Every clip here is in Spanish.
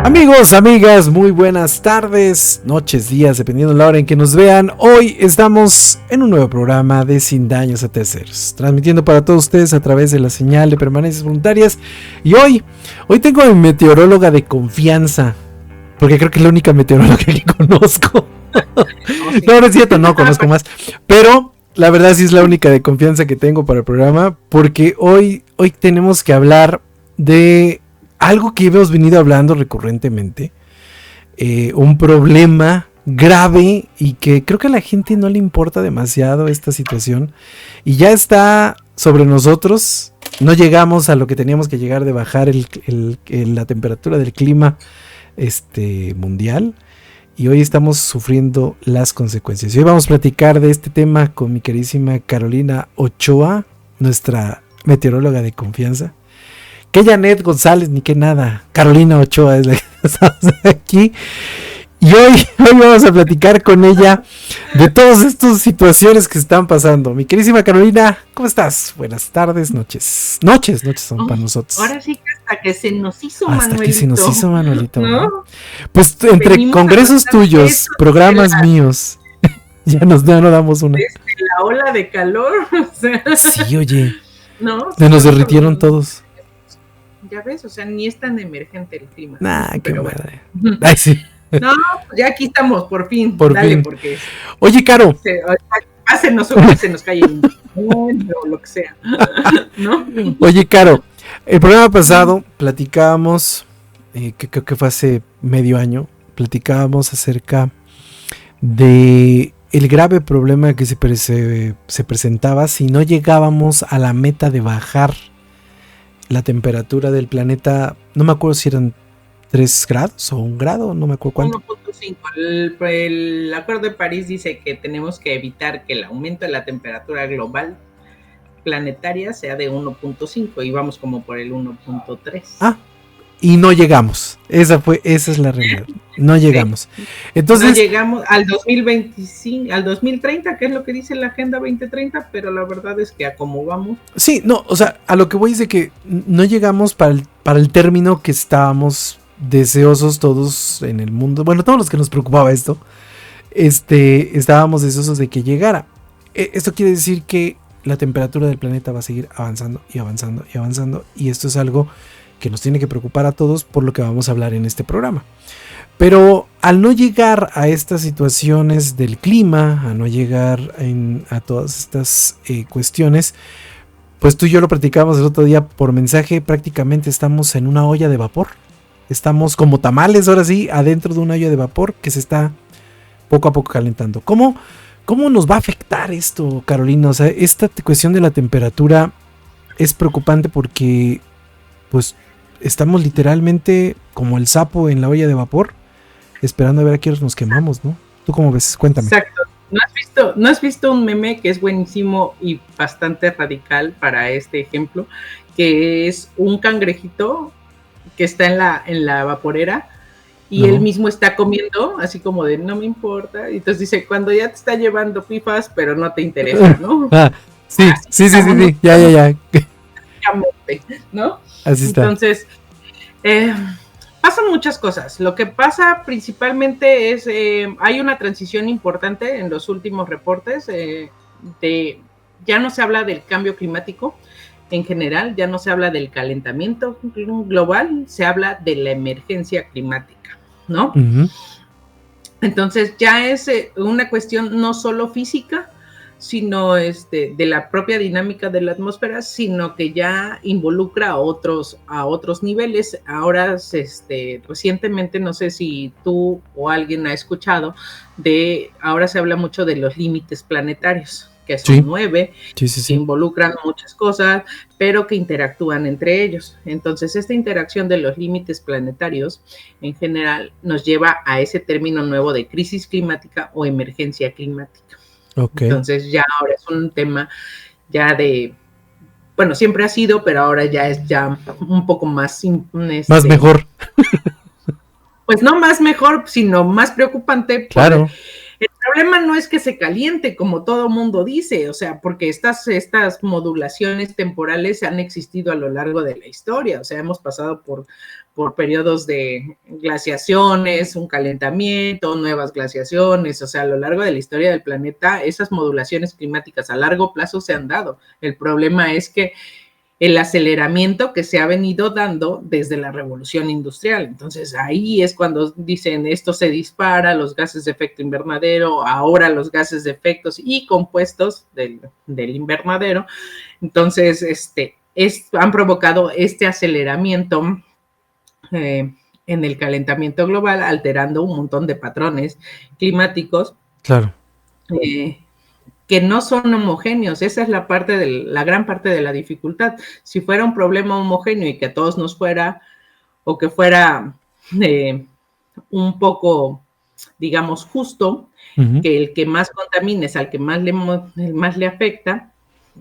Amigos, amigas, muy buenas tardes, noches, días, dependiendo de la hora en que nos vean. Hoy estamos en un nuevo programa de Sin Daños a Terceros, transmitiendo para todos ustedes a través de la señal de permanencias voluntarias. Y hoy tengo a mi meteoróloga de confianza, porque creo que es la única meteoróloga que conozco. No es cierto, no conozco más, pero la verdad sí es la única de confianza que tengo para el programa, porque hoy tenemos que hablar de algo que hemos venido hablando recurrentemente, un problema grave y que creo que a la gente no le importa demasiado esta situación y ya está sobre nosotros. No llegamos a lo que teníamos que llegar de bajar la temperatura del clima mundial, y hoy estamos sufriendo las consecuencias. Y hoy vamos a platicar de este tema con mi queridísima Carolina Ochoa, nuestra meteoróloga de confianza. Que Janet González ni que nada, Carolina Ochoa es la que estamos aquí. Y hoy vamos a platicar con ella de todas estas situaciones que están pasando. Mi queridísima Carolina, ¿cómo estás? Buenas tardes, noches. Noches son para nosotros. Ahora sí que hasta que se nos hizo, hasta Manuelito. Que se nos hizo, Manuelito. ¿No? Pues entre venimos congresos tuyos, programas míos, ya no damos una. La ola de calor, o sea. Sí, oye. No, se nos derritieron todos. Ya ves, o sea, ni es tan emergente el clima. Nah, qué madre. Bueno. Ay, sí. No, ya aquí estamos, por fin. Dale, fin. Porque oye, Caro. Se nos cae o lo que sea. ¿No? Oye, Caro, el programa pasado platicábamos, que creo que fue hace medio año, platicábamos acerca de el grave problema que se presentaba si no llegábamos a la meta de bajar la temperatura del planeta. No me acuerdo si eran 3 grados o 1 grado, no me acuerdo cuánto. 1.5. El Acuerdo de París dice que tenemos que evitar que el aumento de la temperatura global planetaria sea de 1.5 y vamos como por el 1.3. Ah, y no llegamos. Esa es la realidad. No llegamos. Sí. Entonces, no llegamos al 2025, al 2030, que es lo que dice la Agenda 2030, pero la verdad es que a cómo vamos. Sí, no, o sea, a lo que voy es de que no llegamos para el término que estábamos deseosos todos en el mundo. Bueno, todos los que nos preocupaba esto, estábamos deseosos de que llegara. Esto quiere decir que la temperatura del planeta va a seguir avanzando y avanzando y avanzando, y esto es algo que nos tiene que preocupar a todos, por lo que vamos a hablar en este programa. Pero al no llegar a estas situaciones del clima, a no llegar a todas estas cuestiones, pues tú y yo lo platicábamos el otro día por mensaje, prácticamente estamos en una olla de vapor. Estamos como tamales, ahora sí, adentro de una olla de vapor que se está poco a poco calentando. ¿Cómo nos va a afectar esto, Carolina? O sea, esta cuestión de la temperatura es preocupante porque pues estamos literalmente como el sapo en la olla de vapor, esperando a ver a quién nos quemamos, ¿no? ¿Tú cómo ves? Cuéntame. Exacto. ¿No has visto un meme que es buenísimo y bastante radical para este ejemplo? Que es un cangrejito que está en la vaporera y él mismo está comiendo, así como de no me importa. Y entonces dice, cuando ya te está llevando pifas, pero no te interesa, ¿no? Sí, ya. ¿No? Así está. Entonces, pasan muchas cosas. Lo que pasa principalmente es, hay una transición importante en los últimos reportes, ya no se habla del cambio climático en general, ya no se habla del calentamiento global, se habla de la emergencia climática, ¿no? Uh-huh. Entonces ya es una cuestión no solo física, sino de la propia dinámica de la atmósfera, sino que ya involucra a otros niveles. Ahora, recientemente, no sé si tú o alguien ha escuchado, ahora se habla mucho de los límites planetarios, que son 9, que involucran muchas cosas, pero que interactúan entre ellos. Entonces, esta interacción de los límites planetarios, en general, nos lleva a ese término nuevo de crisis climática o emergencia climática. Okay. Entonces ya ahora es un tema ya bueno, siempre ha sido, pero ahora ya es ya un poco más más mejor. Pues no más mejor, sino más preocupante. Claro. El problema no es que se caliente, como todo mundo dice, o sea, porque estas modulaciones temporales han existido a lo largo de la historia, o sea, hemos pasado por periodos de glaciaciones, un calentamiento, nuevas glaciaciones, o sea, a lo largo de la historia del planeta, esas modulaciones climáticas a largo plazo se han dado. El problema es que el aceleramiento que se ha venido dando desde la revolución industrial. Entonces ahí es cuando dicen esto se dispara, los gases de efecto invernadero, ahora los gases de efectos y compuestos del invernadero. Entonces, han provocado este aceleramiento en el calentamiento global, alterando un montón de patrones climáticos. Claro. Que no son homogéneos. Esa es la gran parte de la dificultad. Si fuera un problema homogéneo y que a todos nos fuera, o que fuera un poco, digamos, justo, que el que más contamine es al que más le afecta,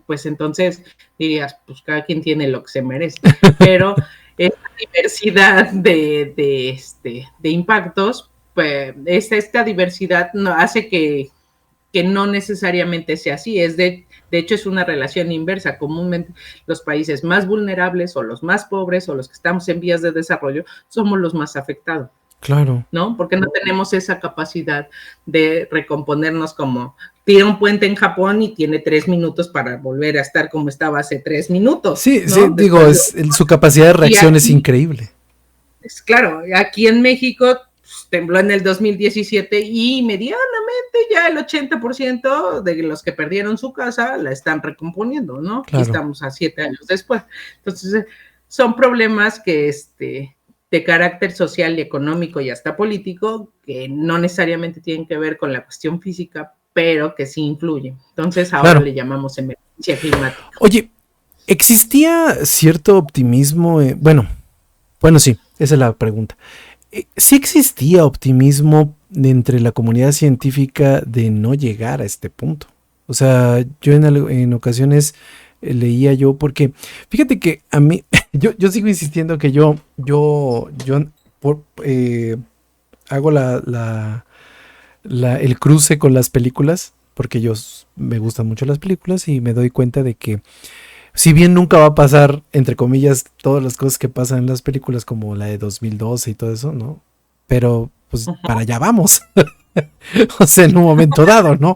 pues entonces dirías, pues cada quien tiene lo que se merece. Pero esta diversidad de impactos, pues esta diversidad hace que no necesariamente sea así, de hecho es una relación inversa. Comúnmente los países más vulnerables o los más pobres o los que estamos en vías de desarrollo somos los más afectados. Claro. ¿No? Porque no tenemos esa capacidad de recomponernos, como tira un puente en Japón y tiene 3 minutos para volver a estar como estaba hace 3 minutos. Sí, ¿no? sí, digo, su capacidad de reacción es increíble. Claro, aquí en México tembló en el 2017 y medianamente ya el 80% de los que perdieron su casa la están recomponiendo, ¿no? Claro. Y estamos a 7 años después. Entonces, son problemas que de carácter social y económico y hasta político, que no necesariamente tienen que ver con la cuestión física, pero que sí influyen. Entonces, ahora le llamamos emergencia climática. Oye, ¿existía cierto optimismo? Bueno, sí, esa es la pregunta. ¿Sí existía optimismo entre la comunidad científica de no llegar a este punto? O sea, yo en ocasiones leía yo, porque fíjate que a mí, yo sigo insistiendo que yo hago el cruce con las películas, porque me gustan mucho las películas y me doy cuenta de que si bien nunca va a pasar, entre comillas, todas las cosas que pasan en las películas, como la de 2012 y todo eso, ¿no? Pero pues para allá vamos. O sea, en un momento dado, ¿no?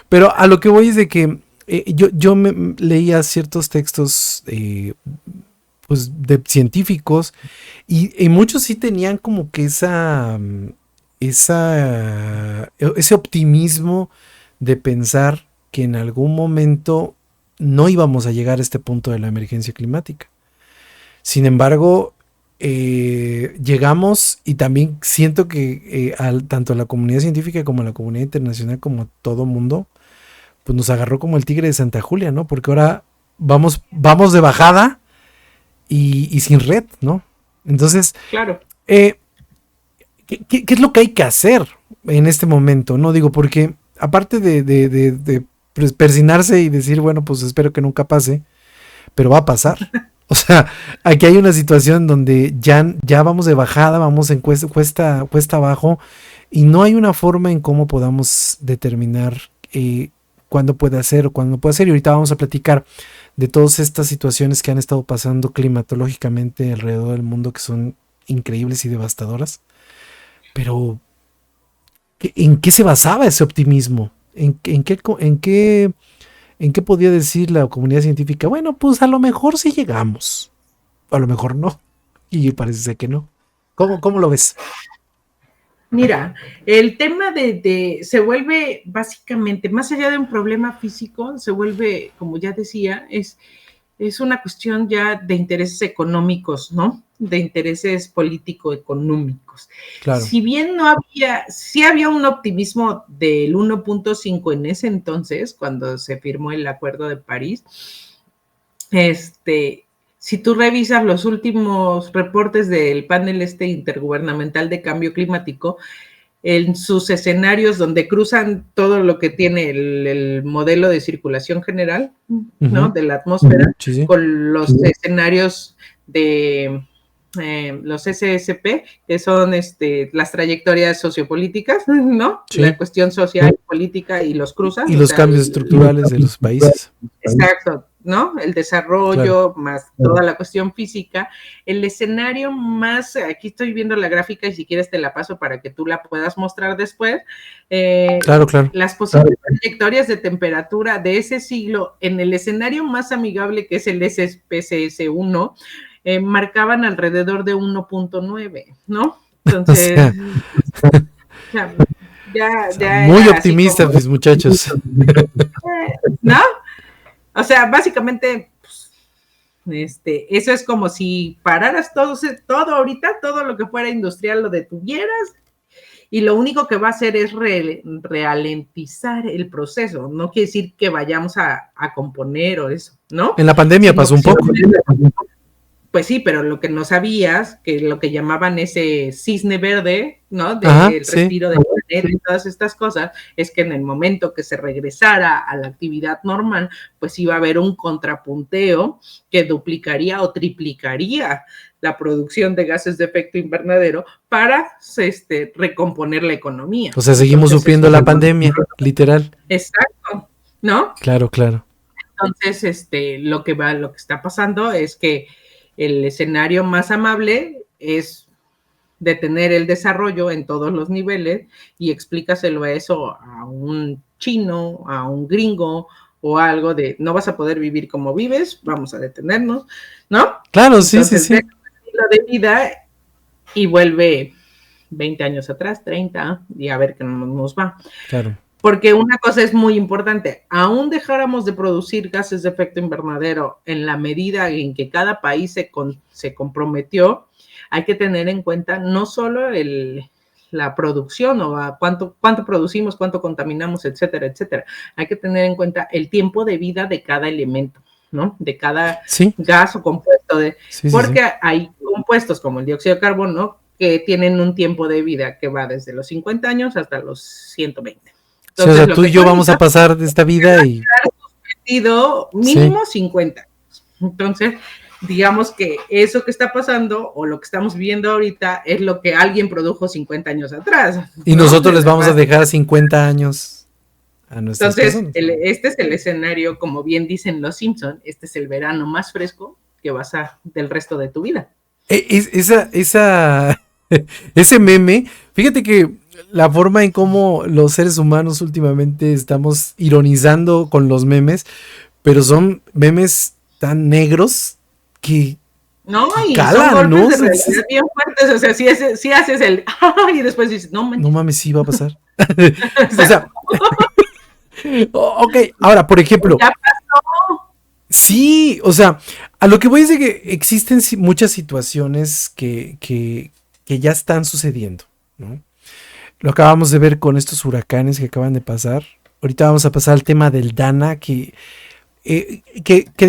Pero a lo que voy es de que yo leía ciertos textos pues de científicos y muchos sí tenían como que ese optimismo de pensar que en algún momento no íbamos a llegar a este punto de la emergencia climática. Sin embargo, llegamos, y también siento que tanto a la comunidad científica como a la comunidad internacional, como a todo mundo, pues nos agarró como el tigre de Santa Julia, ¿no? Porque ahora vamos de bajada y sin red, ¿no? Entonces, claro. ¿qué es lo que hay que hacer en este momento? No digo, porque aparte de persinarse y decir, bueno, pues espero que nunca pase, pero va a pasar. O sea, aquí hay una situación donde ya vamos de bajada, vamos en cuesta abajo, y no hay una forma en cómo podamos determinar cuándo puede hacer o cuándo no puede hacer. Y ahorita vamos a platicar de todas estas situaciones que han estado pasando climatológicamente alrededor del mundo, que son increíbles y devastadoras. Pero, ¿en qué se basaba ese optimismo? ¿En qué podía decir la comunidad científica? Bueno, pues a lo mejor sí llegamos, a lo mejor no, y parece ser que no. ¿Cómo lo ves? Mira, el tema se vuelve básicamente, más allá de un problema físico, se vuelve, como ya decía, es una cuestión ya de intereses económicos, ¿no? De intereses político-económicos. Claro. Si bien sí había un optimismo del 1.5 en ese entonces, cuando se firmó el Acuerdo de París, si tú revisas los últimos reportes del panel intergubernamental de cambio climático, en sus escenarios donde cruzan todo lo que tiene el modelo de circulación general, ¿no? De la atmósfera, sí. con los escenarios de los SSP, que son las trayectorias sociopolíticas, ¿no? Sí. La cuestión social, política y los cruzas. Y los cambios estructurales de los países. Exacto, ¿no? El desarrollo, más toda la cuestión física. El escenario más, aquí estoy viendo la gráfica y si quieres te la paso para que tú la puedas mostrar después. Claro. Las posibles trayectorias de temperatura de ese siglo en el escenario más amigable, que es el SPCS1, marcaban alrededor de 1.9, ¿no? Entonces, ya muy optimistas, mis muchachos. ¿No? O sea, básicamente, pues, eso es como si pararas todo ahorita, todo lo que fuera industrial lo detuvieras y lo único que va a hacer es ralentizar el proceso. No quiere decir que vayamos a componer o eso, ¿no? En la pandemia pasó un poco. Pues sí, pero lo que no sabías, que lo que llamaban ese cisne verde, ¿no? Del respiro del planeta y todas estas cosas, es que en el momento que se regresara a la actividad normal, pues iba a haber un contrapunteo que duplicaría o triplicaría la producción de gases de efecto invernadero para recomponer la economía. O sea, seguimos sufriendo la pandemia, literal. Exacto, ¿no? Claro. Entonces, lo que está pasando es que el escenario más amable es detener el desarrollo en todos los niveles y explícaselo a eso a un chino, a un gringo o algo de no vas a poder vivir como vives, vamos a detenernos, ¿no? Claro, Entonces, sí. deja el estilo de vida y vuelve 20 años atrás, 30, y a ver qué nos va. Claro. Porque una cosa es muy importante, aún dejáramos de producir gases de efecto invernadero en la medida en que cada país se comprometió, hay que tener en cuenta no solo la producción o cuánto producimos, cuánto contaminamos, etcétera, etcétera. Hay que tener en cuenta el tiempo de vida de cada elemento, ¿no? De cada gas o compuesto. Porque hay compuestos como el dióxido de carbono que tienen un tiempo de vida que va desde los 50 años hasta los 120. Entonces, o sea, tú y yo vamos a pasar de esta vida y mínimo 50. Entonces, digamos que eso que está pasando o lo que estamos viendo ahorita es lo que alguien produjo 50 años atrás. Y nosotros les vamos a dejar 50 años a nuestras personas. Este es el escenario, como bien dicen los Simpson, este es el verano más fresco que vas del resto de tu vida. Ese meme, fíjate que la forma en cómo los seres humanos últimamente estamos ironizando con los memes, pero son memes tan negros que y calan, son golpes ¿no? de realidad bien fuertes, o sea, si haces el y después dices, no mames, sí va a pasar. O sea, ok, ahora, por ejemplo, ya pasó. Sí, o sea, a lo que voy es de que existen muchas situaciones que ya están sucediendo, ¿no? Lo acabamos de ver con estos huracanes que acaban de pasar. Ahorita vamos a pasar al tema del Dana, que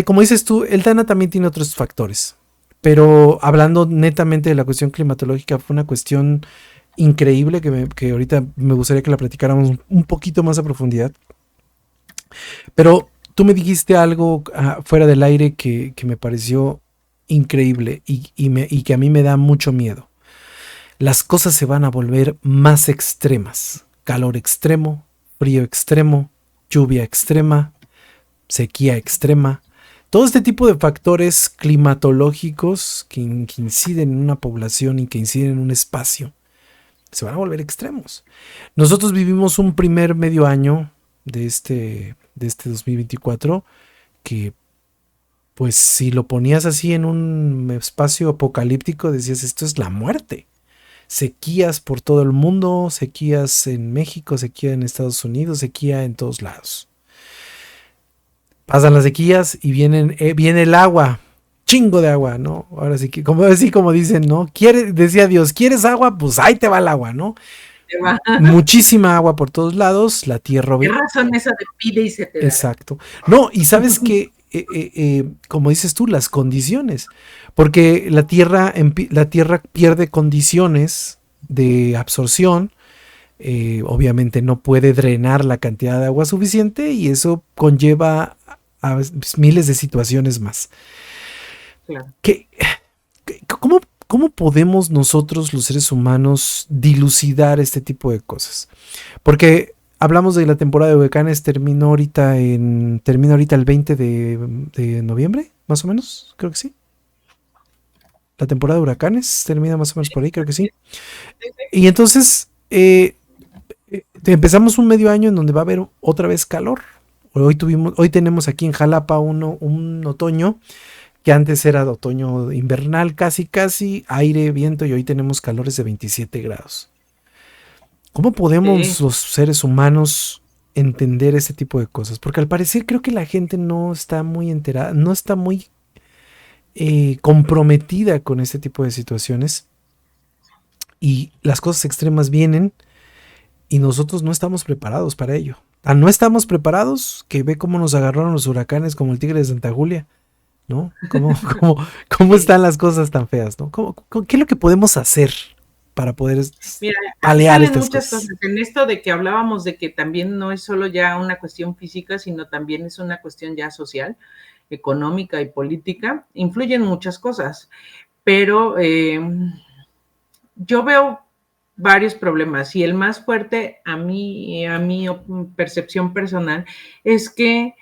como dices tú, el Dana también tiene otros factores. Pero hablando netamente de la cuestión climatológica, fue una cuestión increíble que ahorita me gustaría que la platicáramos un poquito más a profundidad. Pero tú me dijiste algo fuera del aire que me pareció increíble y que a mí me da mucho miedo. Las cosas se van a volver más extremas. Calor extremo, frío extremo, lluvia extrema, sequía extrema. Todo este tipo de factores climatológicos que inciden en una población y que inciden en un espacio se van a volver extremos. Nosotros vivimos un primer medio año de este 2024 que, pues, si lo ponías así en un espacio apocalíptico, decías, esto es la muerte. Sequías por todo el mundo, sequías en México, sequía en Estados Unidos, sequía en todos lados. Pasan las sequías y viene el agua, chingo de agua, ¿no? Ahora sí que, como dicen, ¿no? Decía Dios, ¿quieres agua? Pues ahí te va el agua, ¿no? Muchísima agua por todos lados, la tierra. ¿Qué razón esa de pide y se te da? Exacto. No, y sabes que, como dices tú, las condiciones, porque la tierra pierde condiciones de absorción, obviamente no puede drenar la cantidad de agua suficiente y eso conlleva a miles de situaciones más. Claro. ¿cómo podemos nosotros, los seres humanos, dilucidar este tipo de cosas? Porque hablamos de la temporada de huracanes, termina ahorita el 20 de noviembre, más o menos, creo que sí. La temporada de huracanes termina más o menos por ahí, creo que sí. Y entonces empezamos un medio año en donde va a haber otra vez calor. Hoy tenemos aquí en Jalapa un otoño que antes era de otoño invernal, casi, aire, viento, y hoy tenemos calores de 27 grados. ¿Cómo podemos los seres humanos entender ese tipo de cosas? Porque al parecer creo que la gente no está muy enterada, no está muy comprometida con este tipo de situaciones, y las cosas extremas vienen y nosotros no estamos preparados para ello. No estamos preparados, que ve cómo nos agarraron los huracanes como el tigre de Santa Julia, ¿no? ¿Cómo están las cosas tan feas, ¿no? ¿Qué es lo que podemos hacer para poder paliar estas cosas? En esto de que hablábamos de que también no es solo ya una cuestión física, sino también es una cuestión ya social, económica y política, influyen muchas cosas, pero yo veo varios problemas, y el más fuerte a mi percepción personal es que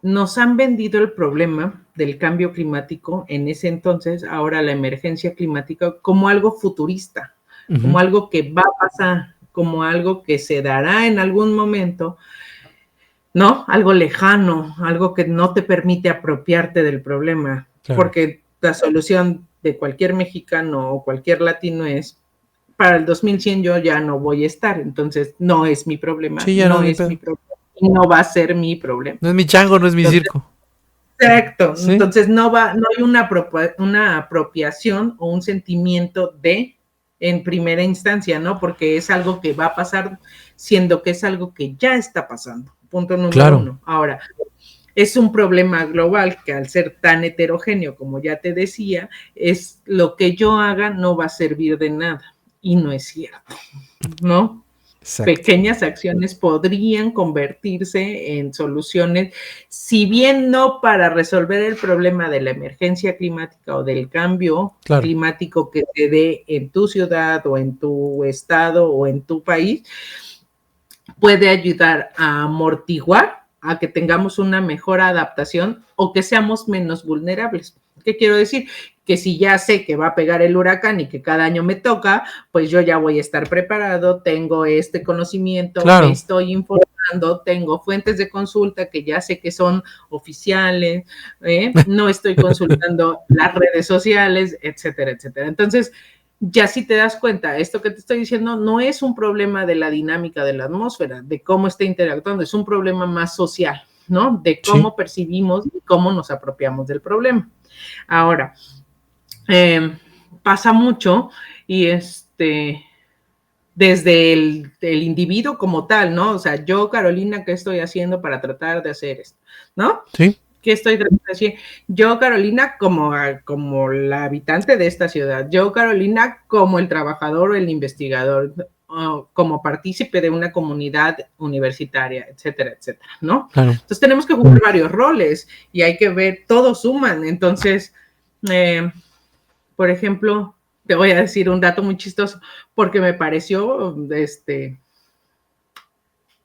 nos han vendido el problema del cambio climático en ese entonces, ahora la emergencia climática, como algo futurista, como algo que va a pasar, como algo que se dará en algún momento, ¿no? Algo lejano, algo que no te permite apropiarte del problema, claro. Porque la solución de cualquier mexicano o cualquier latino es: para el 2100 yo ya no voy a estar, entonces no es mi problema, sí, no es mi problema, y no va a ser mi problema. No es mi chango, no es mi circo. Exacto, ¿sí? Entonces no hay una apropiación o un sentimiento en primera instancia, ¿no? Porque es algo que va a pasar, siendo que es algo que ya está pasando. Punto número uno. Ahora, es un problema global que, al ser tan heterogéneo, como ya te decía, es lo que yo haga no va a servir de nada. Y no es cierto, ¿no? Exacto. Pequeñas acciones podrían convertirse en soluciones, si bien no para resolver el problema de la emergencia climática o del cambio climático que se dé en tu ciudad o en tu estado o en tu país, puede ayudar a amortiguar, a que tengamos una mejor adaptación o que seamos menos vulnerables. ¿Qué quiero decir? Que si ya sé que va a pegar el huracán y que cada año me toca, pues yo ya voy a estar preparado, tengo este conocimiento, me estoy informando, tengo fuentes de consulta que ya sé que son oficiales, no estoy consultando las redes sociales, etcétera, etcétera. Entonces, ya si te das cuenta, esto que te estoy diciendo no es un problema de la dinámica de la atmósfera, de cómo está interactuando, es un problema más social, ¿no? De cómo percibimos y cómo nos apropiamos del problema. Ahora, pasa mucho y desde el individuo como tal, ¿no? O sea, yo, Carolina, ¿qué estoy haciendo para tratar de hacer esto? ¿No? Sí. ¿Qué estoy tratando de decir? Yo, Carolina, como la habitante de esta ciudad, yo, Carolina, como el trabajador o el investigador, como partícipe de una comunidad universitaria, etcétera, etcétera, ¿no? Claro. Entonces tenemos que jugar varios roles y hay que ver, todos suman. Entonces, por ejemplo, te voy a decir un dato muy chistoso porque me pareció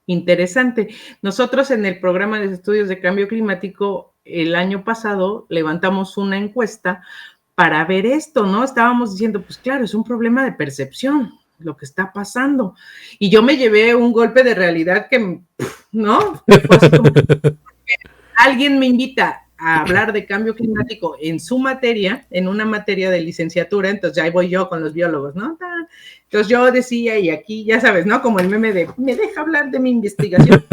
interesante. Nosotros en el programa de estudios de cambio climático el año pasado levantamos una encuesta para ver esto, ¿no? Estábamos diciendo, pues claro, es un problema de percepción lo que está pasando. Y yo me llevé un golpe de realidad que, ¿no? Pues como alguien me invita a hablar de cambio climático en su materia, en una materia de licenciatura, entonces ahí voy yo con los biólogos, ¿no? Entonces yo decía, y aquí ya sabes, ¿no? Como el meme de, ¿me deja hablar de mi investigación?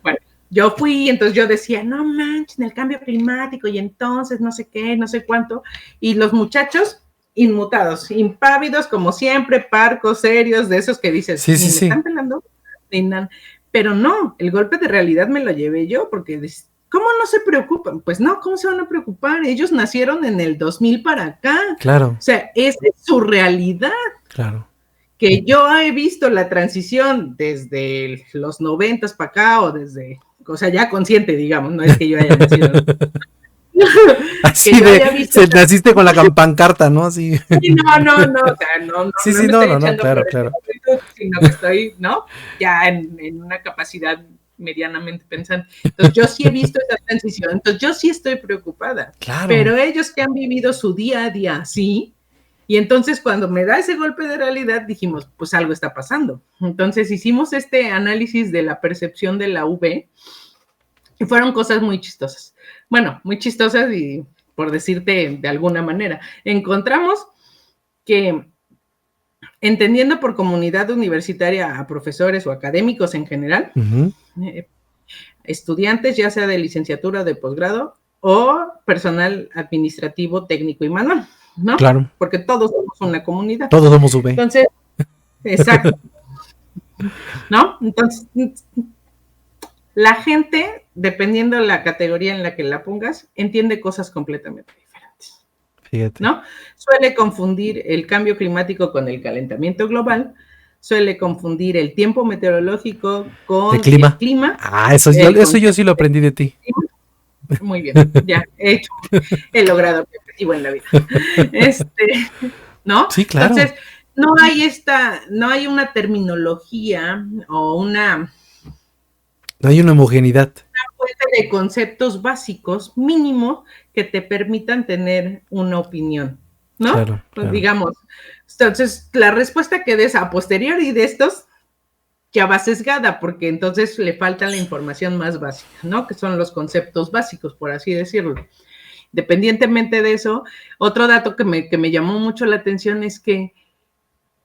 Bueno, yo fui, entonces yo decía, no manches, en el cambio climático, y entonces no sé qué, no sé cuánto, y los muchachos inmutados, impávidos como siempre, parcos, serios, de esos que dices, sí, ni me están pelando, ni nada. Pero no, el golpe de realidad me lo llevé yo, porque ¿cómo no se preocupan? Pues no, ¿cómo se van a preocupar? Ellos nacieron en el 2000 para acá. Claro. O sea, esa es su realidad. Claro. Que yo he visto la transición desde los 90 para acá, o sea, ya consciente, digamos, no es que yo haya nacido. Así naciste con la pancarta, ¿no? Así. Sí, no, o sea, no. Sí, no, claro. Sino que estoy, ¿no? Ya en una capacidad medianamente pensante. Entonces, yo sí he visto esa transición, entonces yo sí estoy preocupada. Claro. Pero ellos que han vivido su día a día, sí. Y entonces cuando me da ese golpe de realidad, dijimos, pues algo está pasando. Entonces hicimos este análisis de la percepción de la UV y fueron cosas muy chistosas. Bueno, muy chistosas y por decirte de alguna manera. Encontramos que entendiendo por comunidad universitaria a profesores o académicos en general, estudiantes ya sea de licenciatura o de posgrado o personal administrativo, técnico y manual. ¿No? Claro. Porque todos somos una comunidad. Todos somos UV. Entonces, exacto. ¿No? Entonces, la gente, dependiendo de la categoría en la que la pongas, entiende cosas completamente diferentes. Fíjate. ¿No? Suele confundir el cambio climático con el calentamiento global, suele confundir el tiempo meteorológico con el clima. Ah, eso yo sí lo aprendí de ti. Muy bien, ya he logrado mi objetivo en la vida. ¿No? Sí, claro. Entonces, no hay una terminología o no hay una homogeneidad. Una fuente de conceptos básicos mínimo que te permitan tener una opinión, ¿no? Claro. Pues digamos, entonces la respuesta que des a posteriori de estos ya va sesgada, porque entonces le falta la información más básica, ¿no? Que son los conceptos básicos, por así decirlo. Independientemente de eso, otro dato que me llamó mucho la atención es que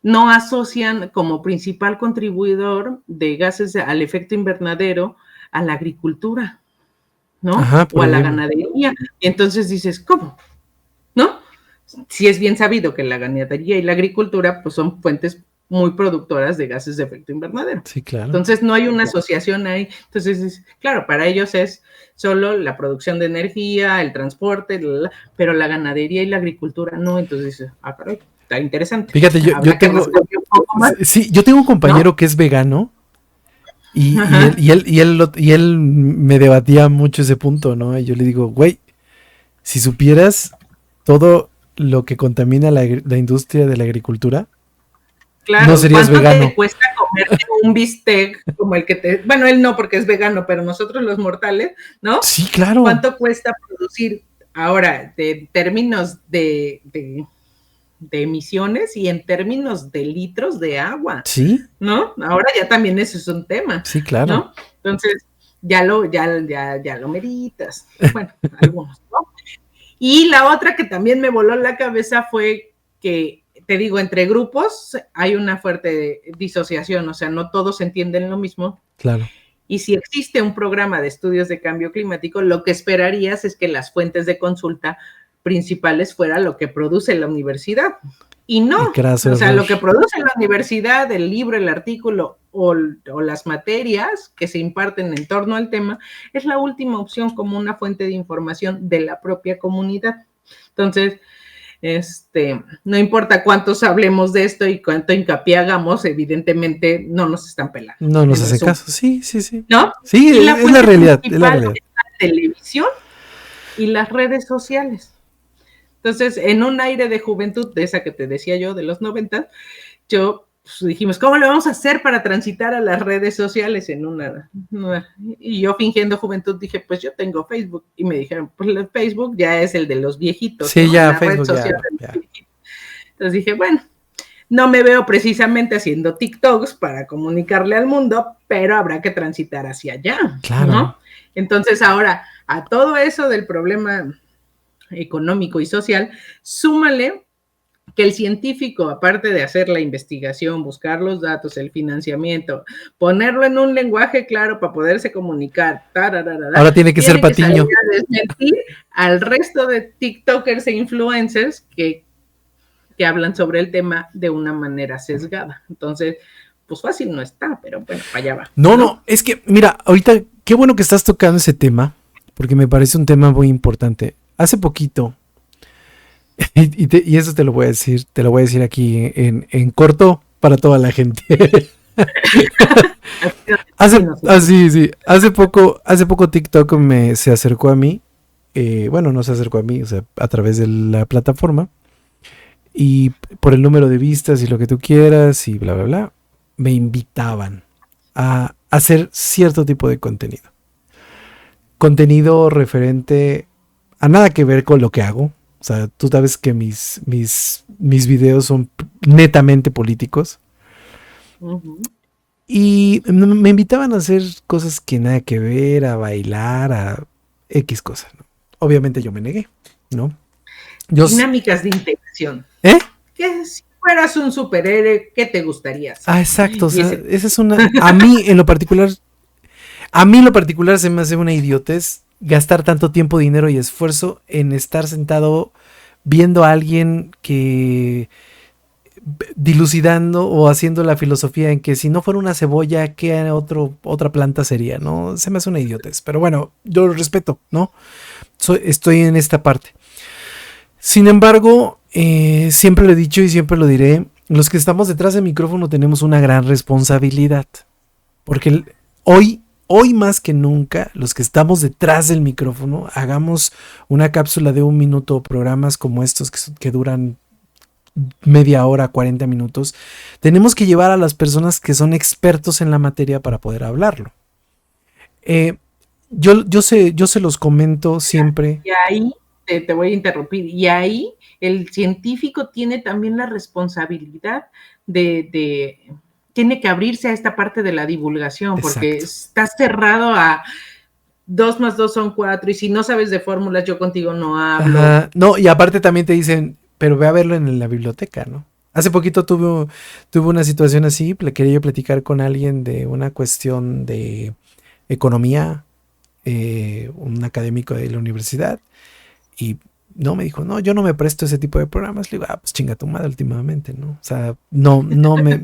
no asocian como principal contribuidor de gases al efecto invernadero a la agricultura, ¿no? Ajá, o a la ganadería. Y entonces dices, ¿cómo? ¿No? Sí es bien sabido que la ganadería y la agricultura pues son fuentes muy productoras de gases de efecto invernadero. Sí, claro. Entonces no hay una asociación ahí. Entonces, claro, para ellos es solo la producción de energía, el transporte, pero la ganadería y la agricultura no. Entonces, caray, está interesante. Fíjate, yo tengo un compañero, ¿no?, que es vegano y él me debatía mucho ese punto, ¿no? Y yo le digo, güey, si supieras todo lo que contamina la industria de la agricultura, claro, no serías vegano. ¿Cuánto te cuesta comerte un bistec como el que te... Bueno, él no, porque es vegano, pero nosotros los mortales, ¿no? Sí, claro. ¿Cuánto cuesta producir ahora de términos de emisiones y en términos de litros de agua? Sí. ¿No? Ahora ya también eso es un tema. Sí, claro. ¿No? Entonces, ya lo meritas. Bueno, algunos, ¿no? Y la otra que también me voló la cabeza fue que, te digo, entre grupos hay una fuerte disociación, o sea, no todos entienden lo mismo. Claro. Y si existe un programa de estudios de cambio climático, lo que esperarías es que las fuentes de consulta principales fuera lo que produce la universidad. Y no, o sea, lo que produce la universidad, el libro, el artículo o las materias que se imparten en torno al tema, es la última opción como una fuente de información de la propia comunidad. Entonces, no importa cuántos hablemos de esto y cuánto hincapié hagamos, evidentemente no nos están pelando. No nos hacen caso, sí. ¿No? Sí, es la realidad. Es la televisión y las redes sociales. Entonces, en un aire de juventud, de esa que te decía yo, de los 90, dijimos, ¿cómo le vamos a hacer para transitar a las redes sociales y yo fingiendo juventud dije, pues yo tengo Facebook, y me dijeron, pues el Facebook ya es el de los viejitos, sí, ¿no? Ya la Facebook red social ya. Entonces dije, bueno, no me veo precisamente haciendo TikToks para comunicarle al mundo, pero habrá que transitar hacia allá, claro, ¿no? Entonces ahora, a todo eso del problema económico y social, súmale que el científico, aparte de hacer la investigación, buscar los datos, el financiamiento, ponerlo en un lenguaje claro para poderse comunicar, ahora tiene que ser Patiño. Desmentir al resto de TikTokers e influencers que hablan sobre el tema de una manera sesgada. Entonces, pues fácil no está, pero bueno, para allá va. No, es que, mira, ahorita, qué bueno que estás tocando ese tema, porque me parece un tema muy importante. Hace poquito, y eso te lo voy a decir aquí en corto para toda la gente. Hace poco TikTok se acercó a mí bueno, no se acercó a mí, o sea, a través de la plataforma, y por el número de vistas y lo que tú quieras y bla, bla, bla, me invitaban a hacer cierto tipo de contenido. Contenido referente a nada que ver con lo que hago. O sea, tú sabes que mis videos son netamente políticos. Ujú. Y me invitaban a hacer cosas que nada que ver, a bailar, a X cosas, ¿no? Obviamente yo me negué, ¿no? Dinámicas de integración. ¿Eh? Que si fueras un superhéroe, ¿qué te gustaría hacer? Ah, exacto. O Y sea, ese... esa es una. A mí en lo particular se me hace una idiotez gastar tanto tiempo, dinero y esfuerzo en estar sentado viendo a alguien que dilucidando o haciendo la filosofía en que si no fuera una cebolla, ¿qué otra planta sería? ¿No? Se me hace una idiotez. Pero bueno, yo lo respeto, ¿no? Estoy en esta parte. Sin embargo, siempre lo he dicho y siempre lo diré, los que estamos detrás del micrófono tenemos una gran responsabilidad. Porque hoy más que nunca, los que estamos detrás del micrófono, hagamos una cápsula de 1 minuto o programas como estos que duran media hora, 40 minutos, tenemos que llevar a las personas que son expertos en la materia para poder hablarlo. Yo se los comento siempre. Y ahí te voy a interrumpir. Y ahí el científico tiene también la responsabilidad tiene que abrirse a esta parte de la divulgación, porque estás cerrado a 2 más 2 son 4, y si no sabes de fórmulas, yo contigo no hablo. Ajá. No, y aparte también te dicen, pero ve a verlo en la biblioteca, ¿no? Hace poquito tuve una situación así, quería yo platicar con alguien de una cuestión de economía, un académico de la universidad, y no, me dijo, no, yo no me presto ese tipo de programas. Le digo, pues chinga tu madre últimamente, ¿no? O sea, no me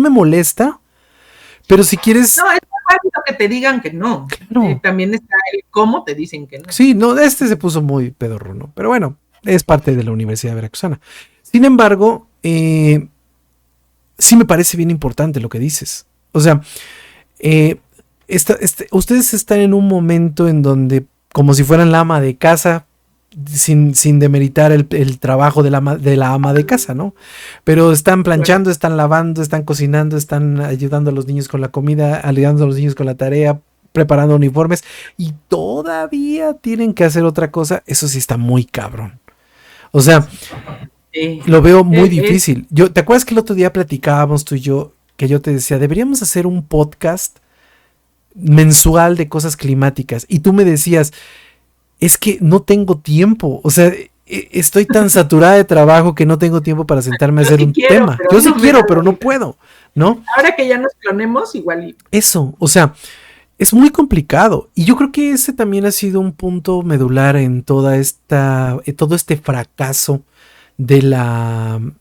molesta, pero si quieres... No, es válido que te digan que no. Claro. También está el cómo te dicen que no. Sí, no, se puso muy pedorro, ¿no? Pero bueno, es parte de la Universidad Veracruzana. Sin embargo, sí me parece bien importante lo que dices. O sea, ustedes están en un momento en donde, como si fueran la ama de casa, sin demeritar el trabajo de la ama de casa, ¿no? Pero están planchando, están lavando, están cocinando, están ayudando a los niños con la comida, ayudando a los niños con la tarea, preparando uniformes, y todavía tienen que hacer otra cosa. Eso sí está muy cabrón. O sea, lo veo muy difícil. ¿Te acuerdas que el otro día platicábamos tú y yo, que yo te decía, deberíamos hacer un podcast mensual de cosas climáticas? Y tú me decías, es que no tengo tiempo, o sea, estoy tan saturada de trabajo que no tengo tiempo para sentarme a hacer un tema. Yo sí quiero, pero no puedo, ¿no? Ahora que ya nos clonemos, igual. Eso, o sea, es muy complicado. Y yo creo que ese también ha sido un punto medular en todo este fracaso de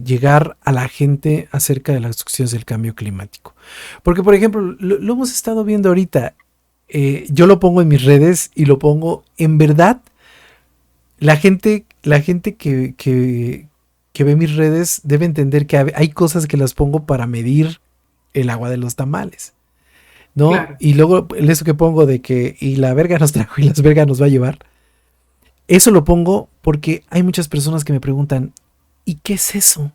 llegar a la gente acerca de las cuestiones del cambio climático. Porque, por ejemplo, lo hemos estado viendo ahorita. Yo lo pongo en mis redes y lo pongo en verdad. La gente que ve mis redes debe entender que hay cosas que las pongo para medir el agua de los tamales, ¿no? Claro. Y luego eso que pongo de que y la verga nos trajo y las vergas nos va a llevar. Eso lo pongo porque hay muchas personas que me preguntan, ¿y qué es eso?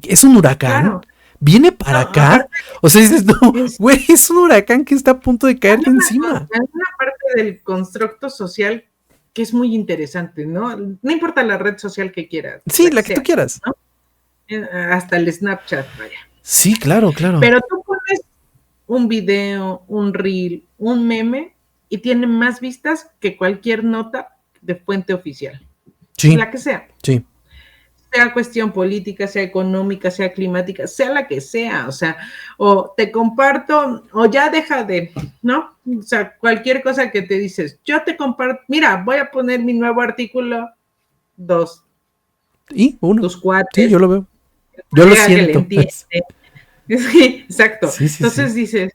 ¿Es un huracán? Claro. ¿Viene para acá? O sea, dices, no, güey, es un huracán que está a punto de caerte encima. Hay una parte del constructo social que es muy interesante, ¿no? No importa la red social que quieras. Sí, la que tú quieras. ¿No? Hasta el Snapchat, vaya. Sí, claro, claro. Pero tú pones un video, un reel, un meme, y tiene más vistas que cualquier nota de fuente oficial. Sí. La que sea. Sí. Sea cuestión política, sea económica, sea climática, sea la que sea, o sea, o te comparto, o ya deja de, ¿no? O sea, cualquier cosa que te dices, yo te comparto, mira, voy a poner mi nuevo artículo 2. ¿Y? 1. Tus cuates. Sí, yo lo veo. Yo lo siento. Sí, exacto. Sí, sí, entonces dices,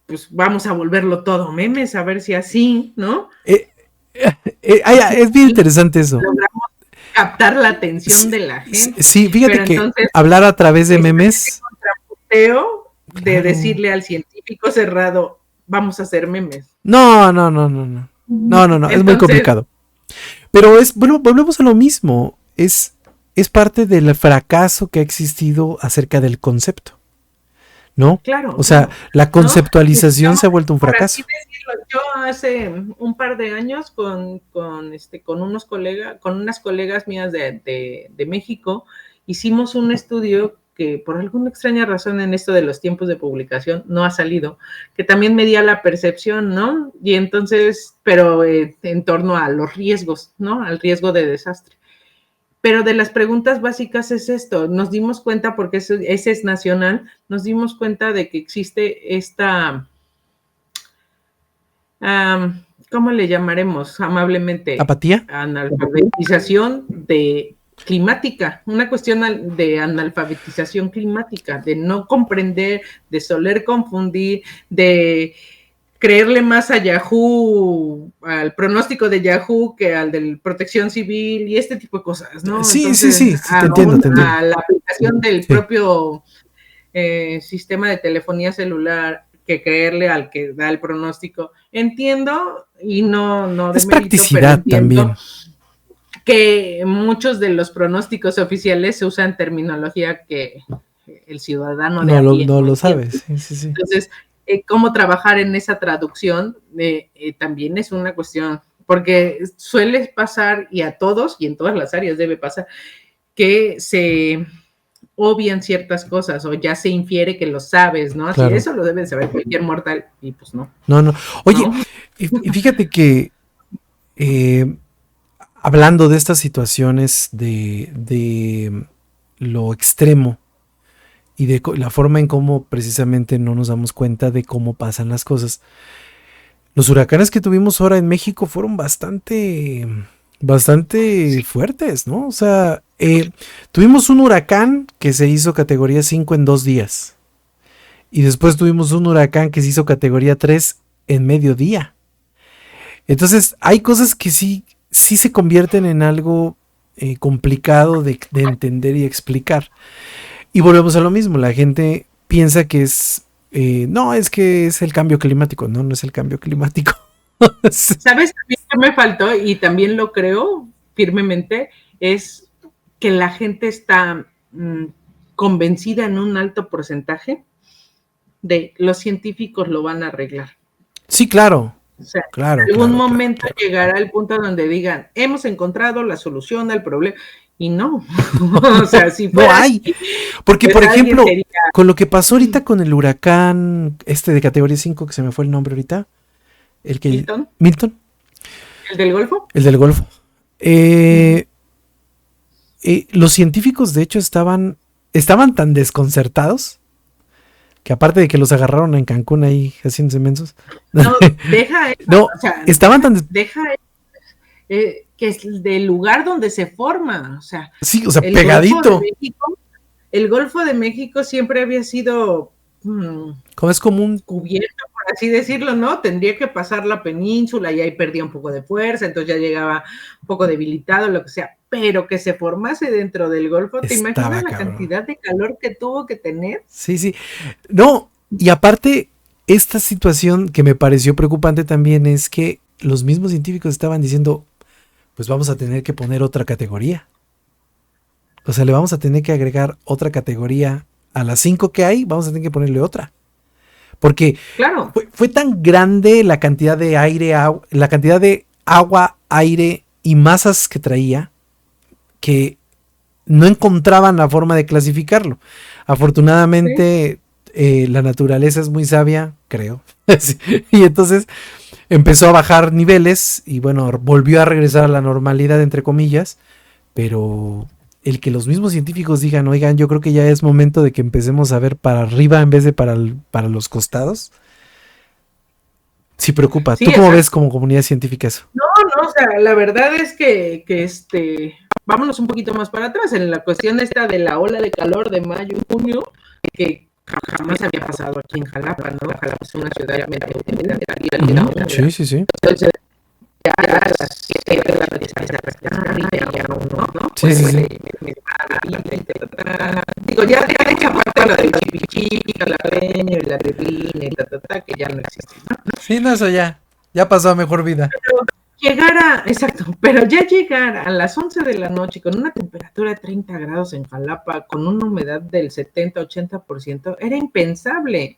pues vamos a volverlo todo memes, a ver si así, ¿no? Es bien interesante eso. Logramos captar la atención de la gente. Sí, fíjate que entonces, hablar a través de memes. Contraputeo de decirle al científico cerrado, vamos a hacer memes. No, es muy complicado. Pero bueno, volvemos a lo mismo. Es parte del fracaso que ha existido acerca del concepto, ¿no? Claro. O sea, la conceptualización, ¿no? Se ha vuelto un fracaso. Por así decirlo, yo hace un par de años con unas colegas mías de México, hicimos un estudio que por alguna extraña razón en esto de los tiempos de publicación no ha salido, que también medía la percepción, ¿no? Y entonces, pero en torno a los riesgos, ¿no? Al riesgo de desastre. Pero de las preguntas básicas es esto, nos dimos cuenta, porque ese es nacional, nos dimos cuenta de que existe esta, ¿cómo le llamaremos amablemente? ¿Apatía? Analfabetización climática, una cuestión de analfabetización climática, de no comprender, de soler confundir, de creerle más a Yahoo, al pronóstico de Yahoo que al de Protección Civil y este tipo de cosas, ¿no? Sí, entonces, sí, te entiendo. A la aplicación del propio sistema de telefonía celular que creerle al que da el pronóstico. Entiendo y no es practicidad también. Que muchos de los pronósticos oficiales se usan terminología que el ciudadano no lo sabe. Sí. Entonces, cómo trabajar en esa traducción también es una cuestión, porque suele pasar, y a todos y en todas las áreas debe pasar, que se obvian ciertas cosas o ya se infiere que lo sabes, ¿no? Así, claro. Eso lo debe saber cualquier mortal y pues no. No. Oye, ¿no? Y fíjate que hablando de estas situaciones de lo extremo y de la forma en cómo precisamente no nos damos cuenta de cómo pasan las cosas, los huracanes que tuvimos ahora en México fueron bastante fuertes, ¿no? O sea, tuvimos un huracán que se hizo categoría 5 en 2 días. Y después tuvimos un huracán que se hizo categoría 3 en mediodía. Entonces, hay cosas que sí se convierten en algo complicado de entender y explicar. Y volvemos a lo mismo, la gente piensa que es que es el cambio climático. No es el cambio climático. ¿Sabes? A mí que me faltó, y también lo creo firmemente, es que la gente está convencida en un alto porcentaje de los científicos lo van a arreglar. Sí, claro. O sea, claro, en algún momento llegará el punto donde digan, hemos encontrado la solución al problema. Y no, o sea, si no hay, porque por ejemplo, con lo que pasó ahorita con el huracán de categoría 5, que se me fue el nombre ahorita, Milton. ¿El del Golfo? El del Golfo. Los científicos de hecho estaban tan desconcertados que aparte de que los agarraron en Cancún ahí haciéndose mensos. No, deja eso. No, o sea, estaban tan... Deja que es del lugar donde se forma, o sea... Sí, o sea, pegadito. El Golfo de México siempre había sido... como es común. Cubierto, por así decirlo, ¿no? Tendría que pasar la península y ahí perdía un poco de fuerza, entonces ya llegaba un poco debilitado, lo que sea. Pero que se formase dentro del Golfo, ¿te imaginas la cantidad de calor que tuvo que tener? Sí. No, y aparte, esta situación que me pareció preocupante también es que los mismos científicos estaban diciendo, pues vamos a tener que poner otra categoría. O sea, le vamos a tener que agregar otra categoría a las 5 que hay, vamos a tener que ponerle otra. Porque claro. fue tan grande la cantidad de la cantidad de agua, aire y masas que traía, que no encontraban la forma de clasificarlo. Afortunadamente, la naturaleza es muy sabia, creo. Y entonces empezó a bajar niveles y bueno, volvió a regresar a la normalidad, entre comillas, pero el que los mismos científicos digan, oigan, yo creo que ya es momento de que empecemos a ver para arriba en vez de para los costados, sí preocupa. Sí, ¿tú cómo ves como comunidad científica eso? No, o sea, la verdad es que vámonos un poquito más para atrás, en la cuestión esta de la ola de calor de mayo y junio, que jamás había pasado aquí en Jalapa, ¿no? Jalapa es una ciudad realmente Sí. Entonces, ya las 7 de la noche ya uno, ¿no? Sí. Digo, ya hecha falta la de Chipichica, la Reño y la Ribina y que ya no existe, ¿no? Sí, no, eso ya pasó a mejor vida. Pero ya llegar a las 11 de la noche con una temperatura de 30 grados en Jalapa, con una humedad del 70-80%, era impensable.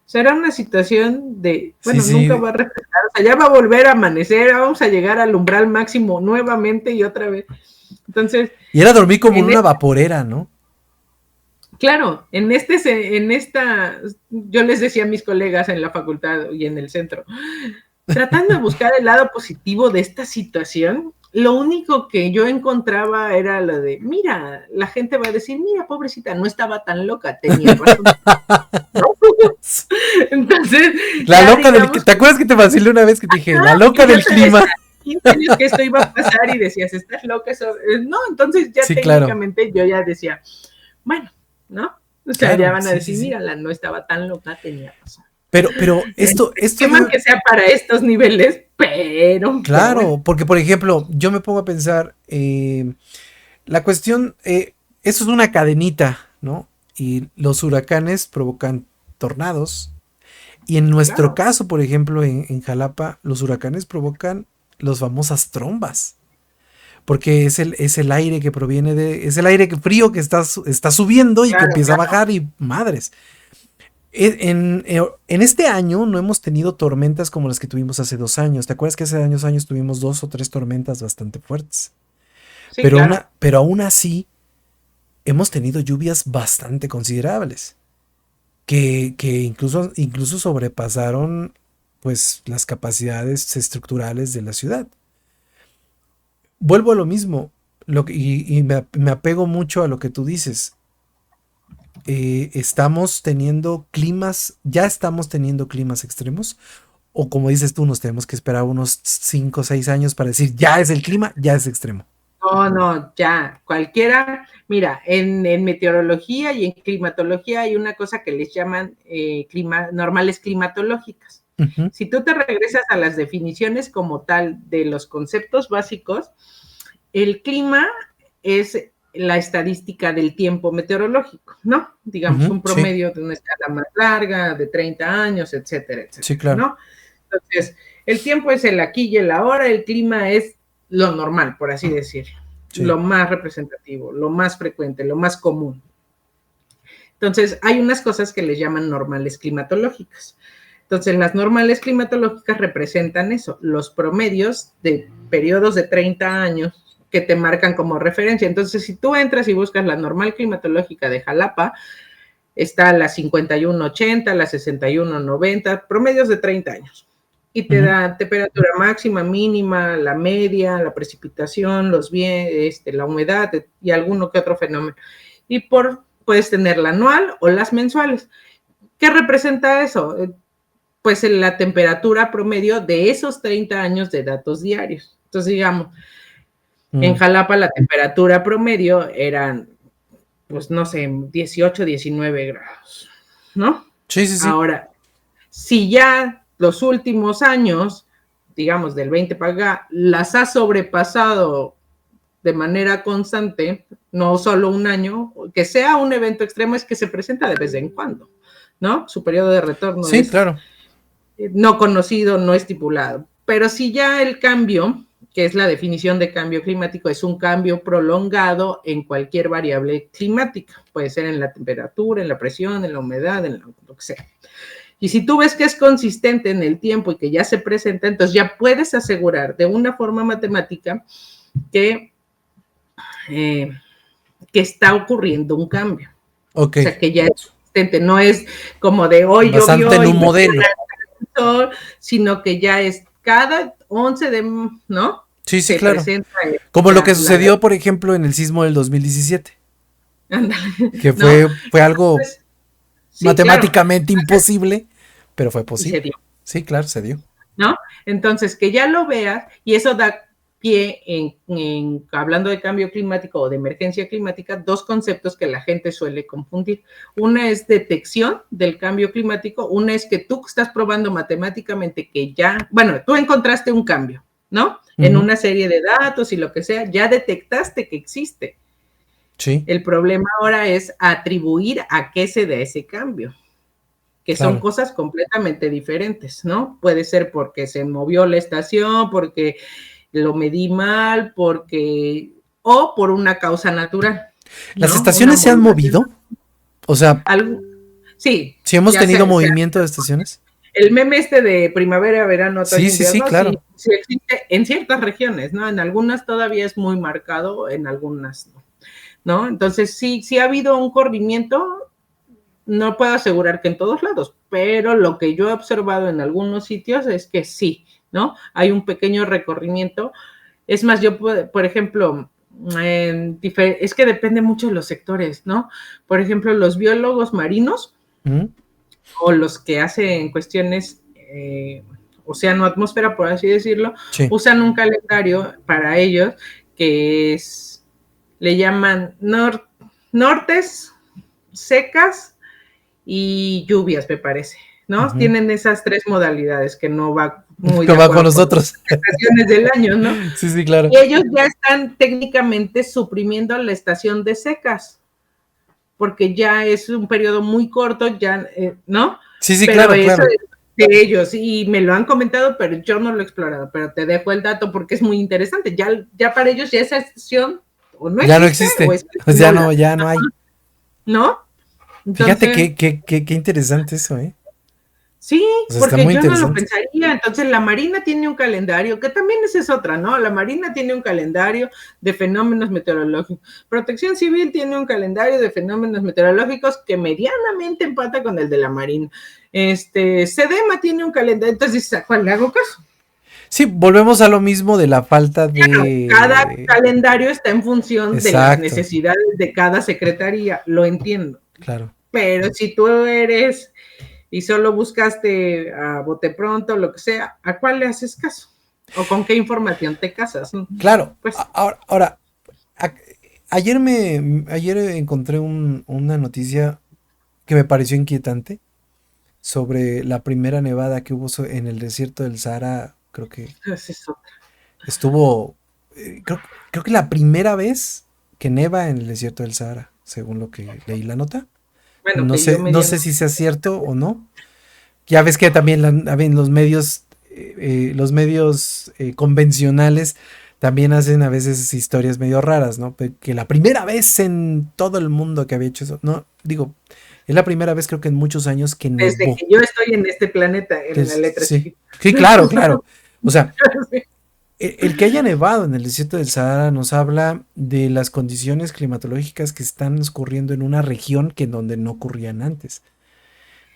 O sea, era una situación de, bueno, sí, nunca va a refrescar, o sea, ya va a volver a amanecer, vamos a llegar al umbral máximo nuevamente y otra vez. Entonces. Y era dormir como en una vaporera, ¿no? Claro, yo les decía a mis colegas en la facultad y en el centro, tratando de buscar el lado positivo de esta situación, lo único que yo encontraba era lo de, mira, la gente va a decir, mira, pobrecita, no estaba tan loca, tenía razón. Entonces, la loca ¿te acuerdas que te vacilé una vez que te dije, la loca del clima? 15 años que esto iba a pasar y decías, ¿estás loca? No, entonces ya sí, técnicamente claro. Yo ya decía, bueno, ¿no? O sea, claro, ya van a decir, sí. Mira, no estaba tan loca, tenía razón. Pero esto no que sea para estos niveles, pero. Claro, pero bueno. Porque por ejemplo, yo me pongo a pensar, la cuestión, eso es una cadenita, ¿no? Y los huracanes provocan tornados. Y en nuestro caso, por ejemplo, en Jalapa, los huracanes provocan las famosas trombas. Porque es el aire que proviene es el aire frío que está subiendo y que empieza a bajar y madres. En este año no hemos tenido tormentas como las que tuvimos hace 2 años. ¿Te acuerdas que hace años tuvimos 2 o 3 tormentas bastante fuertes? Sí, pero, claro. Pero aún así hemos tenido lluvias bastante considerables que incluso sobrepasaron pues las capacidades estructurales de la ciudad. Vuelvo a lo mismo y me apego mucho a lo que tú dices. Estamos teniendo climas extremos, o como dices tú, nos tenemos que esperar unos 5 o 6 años para decir, ya es el clima, ya es extremo. No, ya, cualquiera, mira, en meteorología y en climatología hay una cosa que les llaman normales climatológicas. Uh-huh. Si tú te regresas a las definiciones como tal de los conceptos básicos, el clima es la estadística del tiempo meteorológico, ¿no? Digamos, un promedio de una escala más larga, de 30 años, etcétera, etcétera. Sí, claro. ¿no? Entonces, el tiempo es el aquí y el ahora, el clima es lo normal, por así decirlo, lo más representativo, lo más frecuente, lo más común. Entonces, hay unas cosas que les llaman normales climatológicas. Entonces, las normales climatológicas representan eso, los promedios de periodos de 30 años que te marcan como referencia. Entonces, si tú entras y buscas la normal climatológica de Jalapa, está la 5180, la 6190, promedios de 30 años. Y te da temperatura máxima, mínima, la media, la precipitación, la humedad y alguno que otro fenómeno. Y puedes tener la anual o las mensuales. ¿Qué representa eso? Pues la temperatura promedio de esos 30 años de datos diarios. Entonces, digamos, en Jalapa la temperatura promedio eran, pues no sé, 18, 19 grados, ¿no? Sí, sí, sí. Ahora, si ya los últimos años, digamos del 20 para acá, las ha sobrepasado de manera constante, no solo un año, que sea un evento extremo es que se presenta de vez en cuando, ¿no? Su periodo de retorno sí, es claro. No conocido, no estipulado. Pero si ya el cambio, que es la definición de cambio climático, es un cambio prolongado en cualquier variable climática, puede ser en la temperatura, en la presión, en la humedad, en lo que sea. Y si tú ves que es consistente en el tiempo y que ya se presenta, entonces ya puedes asegurar de una forma matemática que está ocurriendo un cambio. Okay. O sea, que ya es consistente, no es como de hoy bastante llovió en un modelo, sino que ya es cada 11 de, ¿no? Sí, sí, claro. Como lo que sucedió, por ejemplo, en el sismo del 2017. Que fue algo sí, matemáticamente imposible, pero fue posible. Se dio. Sí, claro, se dio. ¿No? Entonces, que ya lo veas, y eso da pie hablando de cambio climático o de emergencia climática, 2 conceptos que la gente suele confundir. Una es detección del cambio climático, una es que tú estás probando matemáticamente que ya, bueno, tú encontraste un cambio, ¿no? En una serie de datos y lo que sea, ya detectaste que existe. Sí. El problema ahora es atribuir a qué se da ese cambio, que son cosas completamente diferentes, ¿no? Puede ser porque se movió la estación, porque lo medí mal, o por una causa natural, ¿no? ¿Las estaciones se han movido? O sea, sí. ¿sí hemos tenido movimiento de estaciones? El meme de primavera, verano, otoño, invierno, claro. sí existe en ciertas regiones, ¿no? En algunas todavía es muy marcado, en algunas no. Entonces, sí ha habido un corrimiento, no puedo asegurar que en todos lados, pero lo que yo he observado en algunos sitios es que sí, ¿no? Hay un pequeño recorrimiento. Es más, yo, por ejemplo, es que depende mucho de los sectores, ¿no? Por ejemplo, los biólogos marinos, o los que hacen cuestiones océano-atmósfera, por así decirlo, usan un calendario para ellos que le llaman nortes, secas y lluvias, me parece, ¿no? Tienen esas 3 modalidades que no va muy de acuerdo con nosotros. Con las estaciones del año, ¿no? Sí, claro. Y ellos ya están técnicamente suprimiendo la estación de secas, porque ya es un periodo muy corto, ya, ¿no? Sí, pero claro, eso claro. es de ellos, y me lo han comentado, pero yo no lo he explorado, pero te dejo el dato porque es muy interesante. Ya para ellos ya esa estación o no ya existe, no existe. Pues ya no hay. ¿No? Entonces, fíjate qué interesante eso, ¿eh? Sí, o sea, porque yo no lo pensaría. Entonces, la Marina tiene un calendario, que también esa es otra, ¿no? La Marina tiene un calendario de fenómenos meteorológicos. Protección Civil tiene un calendario de fenómenos meteorológicos que medianamente empata con el de la Marina. SEDEMA tiene un calendario, entonces, ¿a cuál le hago caso? Sí, volvemos a lo mismo de la falta de... Cada calendario está en función de las necesidades de cada secretaría, lo entiendo. Claro. Pero si tú eres y solo buscaste a bote pronto, lo que sea, ¿a cuál le haces caso? ¿O con qué información te casas? Claro, pues ahora ayer encontré una noticia que me pareció inquietante sobre la primera nevada que hubo en el desierto del Sahara. Creo que estuvo, creo que la primera vez que neva en el desierto del Sahara, según lo que leí la nota. Bueno, no sé si sea cierto o no. Ya ves que también los medios convencionales también hacen a veces historias medio raras, ¿no? Que la primera vez en todo el mundo que había hecho eso, no, digo, es la primera vez creo que en muchos años que nevó. Desde que yo estoy en este planeta, en la letra sí, claro. O sea, el que haya nevado en el desierto del Sahara nos habla de las condiciones climatológicas que están ocurriendo en una región que en donde no ocurrían antes,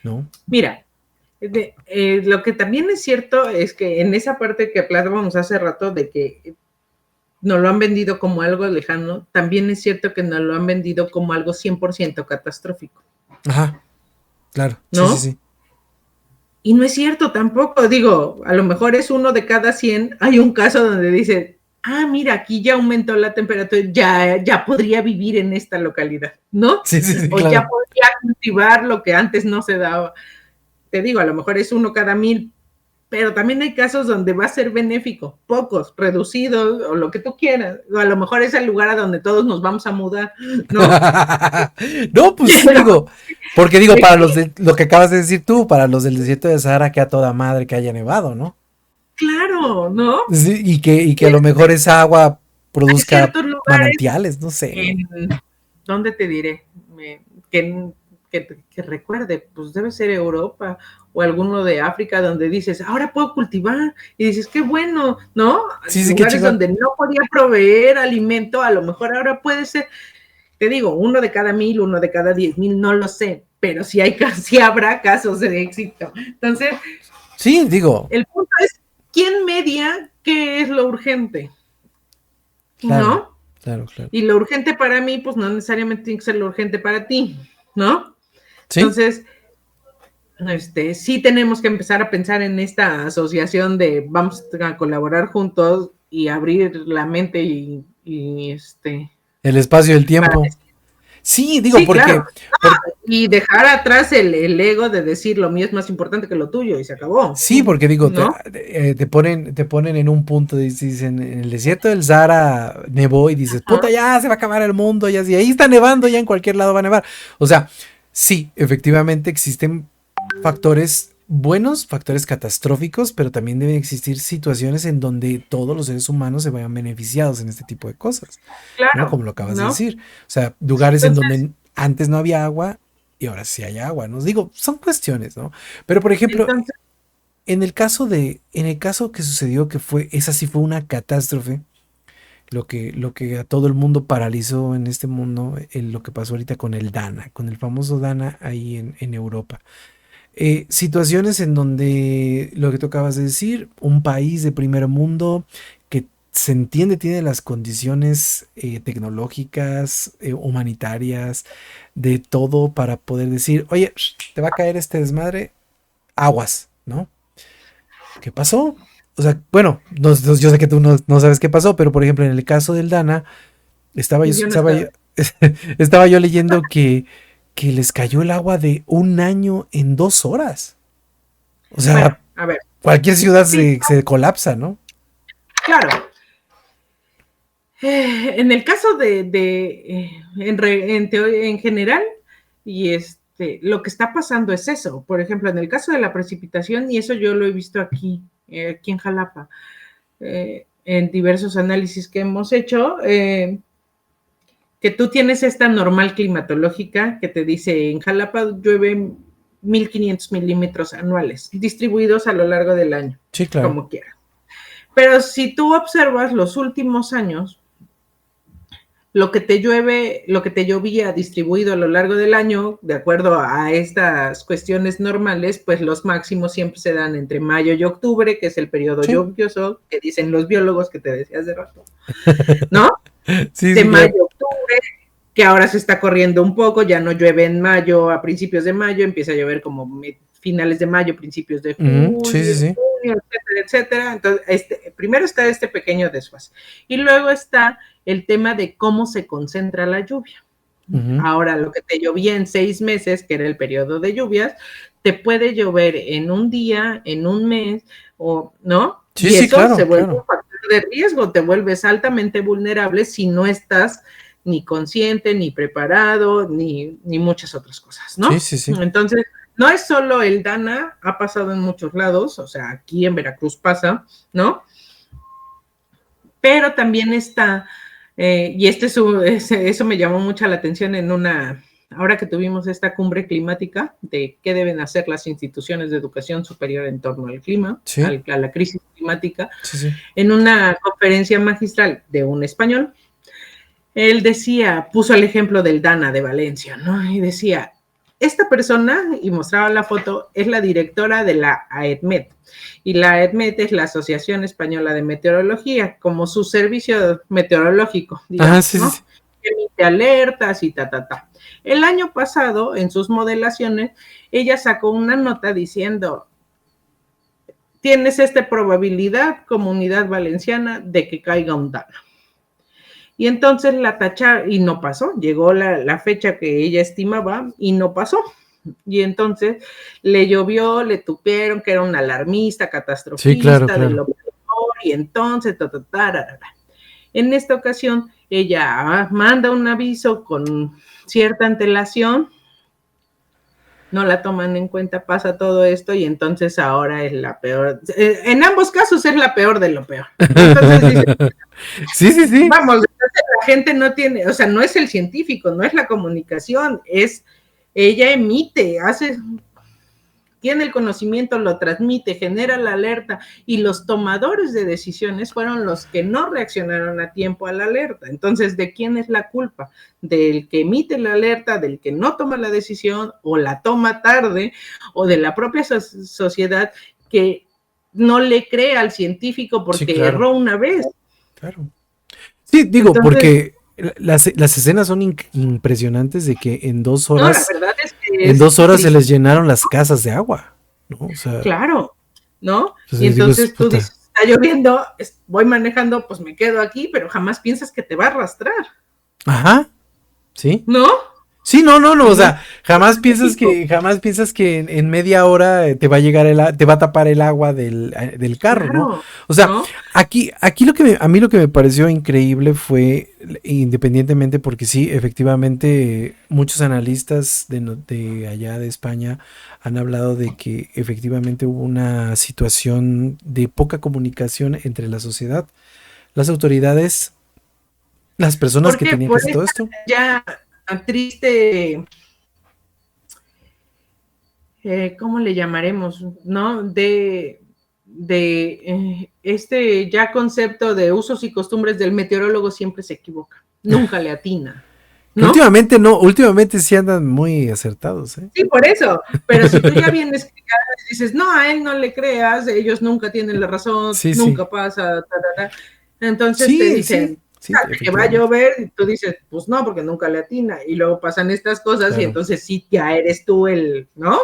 ¿no? Mira, lo que también es cierto es que en esa parte que hablábamos hace rato de que nos lo han vendido como algo lejano, también es cierto que nos lo han vendido como algo 100% catastrófico. Ajá, claro, ¿no? Sí. Y no es cierto tampoco, digo, a lo mejor es 1 de cada 100, hay un caso donde dice, mira, aquí ya aumentó la temperatura, ya podría vivir en esta localidad, ¿no? Sí, o claro. Ya podría cultivar lo que antes no se daba. Te digo, a lo mejor es 1 cada 1000, pero también hay casos donde va a ser benéfico, pocos, reducidos, o lo que tú quieras, o a lo mejor es el lugar a donde todos nos vamos a mudar, ¿no? No, pues digo, porque para lo que acabas de decir tú, para los del desierto de Sahara, que a toda madre que haya nevado, ¿no? Claro, ¿no? Sí, y que a lo mejor esa agua produzca manantiales, no sé. ¿Dónde te diré? Que recuerde, pues debe ser Europa o alguno de África donde dices, ahora puedo cultivar, y dices, qué bueno, ¿no? Sí, lugares donde no podía proveer alimento, a lo mejor ahora puede ser, te digo, 1 de cada 1000, 1 de cada 10,000, no lo sé, pero sí habrá casos de éxito. Entonces, sí, digo. El punto es, ¿quién media qué es lo urgente? Claro, ¿no? Claro. Y lo urgente para mí, pues no necesariamente tiene que ser lo urgente para ti, ¿no? ¿Sí? Entonces, sí tenemos que empezar a pensar en esta asociación de vamos a colaborar juntos y abrir la mente y el espacio y el tiempo. Sí, digo, Sí, porque, claro. por- Y dejar atrás el ego de decir lo mío es más importante que lo tuyo y se acabó, sí, porque digo, ¿no? te ponen en un punto, dicen, en el desierto del Sahara nevó y dices, puta, Ajá, ya se va a acabar el mundo, ya, y ahí está nevando, ya en cualquier lado va a nevar. O sea, sí, efectivamente existen factores buenos, factores catastróficos, pero también deben existir situaciones en donde todos los seres humanos se vayan beneficiados en este tipo de cosas, ¿no? claro, Como lo acabas de ¿no? decir. O sea, lugares en Entonces, donde antes no había agua y ahora sí hay agua, ¿no? Digo, son cuestiones, ¿no? Pero por ejemplo, entonces, en el caso que sucedió que esa sí fue una catástrofe, lo que a todo el mundo paralizó en este mundo, lo que pasó ahorita con el Dana, con el famoso Dana ahí en Europa. Situaciones en donde lo que tú acabas de decir, un país de primer mundo que se entiende tiene las condiciones tecnológicas, humanitarias, de todo para poder decir, oye, te va a caer este desmadre, aguas, ¿no? ¿Qué pasó? O sea, bueno, yo sé que tú no sabes qué pasó, pero por ejemplo, en el caso del Dana, yo no estaba. estaba yo leyendo que les cayó el agua de un año en 2 horas. O Bueno, sea, a ver, cualquier ciudad sí, se colapsa, ¿no? claro. En el caso en general, y lo que está pasando es eso. Por ejemplo, en el caso de la precipitación, y eso yo lo he visto aquí en Jalapa, en diversos análisis que hemos hecho, que tú tienes esta normal climatológica que te dice en Jalapa llueve 1.500 milímetros anuales, distribuidos a lo largo del año, Sí, claro. como quieras. Pero si tú observas los últimos años, lo que te llovía distribuido a lo largo del año, de acuerdo a estas cuestiones normales, pues los máximos siempre se dan entre mayo y octubre, que es el periodo Sí. lluvioso, que dicen los biólogos que te decía hace rato, ¿no? Sí, De sí, mayo claro. a octubre, que ahora se está corriendo un poco, ya no llueve en mayo, a principios de mayo, empieza a llover como finales de mayo, principios de Ujú, sí, sí, sí. junio, etcétera, etcétera. Entonces, primero está este pequeño desfase. Y luego está el tema de cómo se concentra la lluvia. Ujú. Ahora, lo que te llovía en 6 meses, que era el periodo de lluvias, te puede llover en un día, en un mes, o no, Sí, y sí, eso se claro, vuelve un claro. factor de riesgo, te vuelves altamente vulnerable si no estás ni consciente, ni preparado, ni muchas otras cosas, Sí, ¿no? sí, sí. Entonces, no es solo el Dana, ha pasado en muchos lados, o sea, aquí en Veracruz pasa, ¿no? Pero también está, y eso me llamó mucho la atención ahora que tuvimos esta cumbre climática de qué deben hacer las instituciones de educación superior en torno al clima, Sí, a la crisis climática, sí, sí. en una conferencia magistral de un español, él decía, puso el ejemplo del Dana de Valencia, ¿no? Y decía, esta persona, y mostraba la foto, es la directora de la AEDMET. Y la AEDMET es la Asociación Española de Meteorología, como su servicio meteorológico, Ajá, digamos, sí, sí, sí. ¿no? Emite alertas y ta, ta, ta. El año pasado, en sus modelaciones, ella sacó una nota diciendo, tienes esta probabilidad, comunidad valenciana, de que caiga un Dana. Y entonces la tacharon y no pasó, llegó la fecha que ella estimaba y no pasó. Y entonces le llovió, le tupieron que era un alarmista, Sí, claro, catastrofista, de claro. lo peor, y entonces, en esta ocasión, ella manda un aviso con cierta antelación, no la toman en cuenta, pasa todo esto y entonces ahora es la peor. En ambos casos es la peor de lo peor. Entonces dice, Sí, sí, sí. vamos, la gente no tiene, o sea, no es el científico, no es la comunicación, es ella emite, tiene el conocimiento, lo transmite, genera la alerta y los tomadores de decisiones fueron los que no reaccionaron a tiempo a la alerta. Entonces, ¿de quién es la culpa? ¿Del que emite la alerta, del que no toma la decisión o la toma tarde o de la propia sociedad que no le cree al científico Sí, porque claro, erró una vez? claro. Sí, digo, Entonces, porque las escenas son impresionantes de que no, la verdad es que en es 2 horas se triste. les llenaron las casas de agua, ¿no? O sea, Claro, ¿no? Y entonces digo, entonces tú puta. dices, está lloviendo, voy manejando, pues me quedo aquí, pero jamás piensas que te va a arrastrar, Ajá, sí, ¿no? Sí, no, o sea, jamás piensas que en media hora te va a llegar te va a tapar el agua del carro, ¿no? Claro, O sea, ¿no? aquí a mí lo que me pareció increíble fue, independientemente, porque sí, efectivamente, muchos analistas de allá de España han hablado de que efectivamente hubo una situación de poca comunicación entre la sociedad, las autoridades, las personas que Porque tenían que por hacer todo esta esto. ya triste, ¿cómo le llamaremos? ¿No? Este ya concepto de usos y costumbres del meteorólogo siempre se equivoca, nunca le atina, Que ¿no? últimamente no, últimamente sí andan muy acertados, ¿eh? Sí, por eso, pero si tú ya vienes y dices, no, a él no le creas, ellos nunca tienen la razón, Sí, sí. nunca pasa, ta, ta, ta. Entonces te Sí, sí, dicen, sí, que va a efectivamente. llover, y tú dices, pues no, porque nunca le atina, y luego pasan estas cosas, y Claro. entonces sí, ya eres tú ¿no?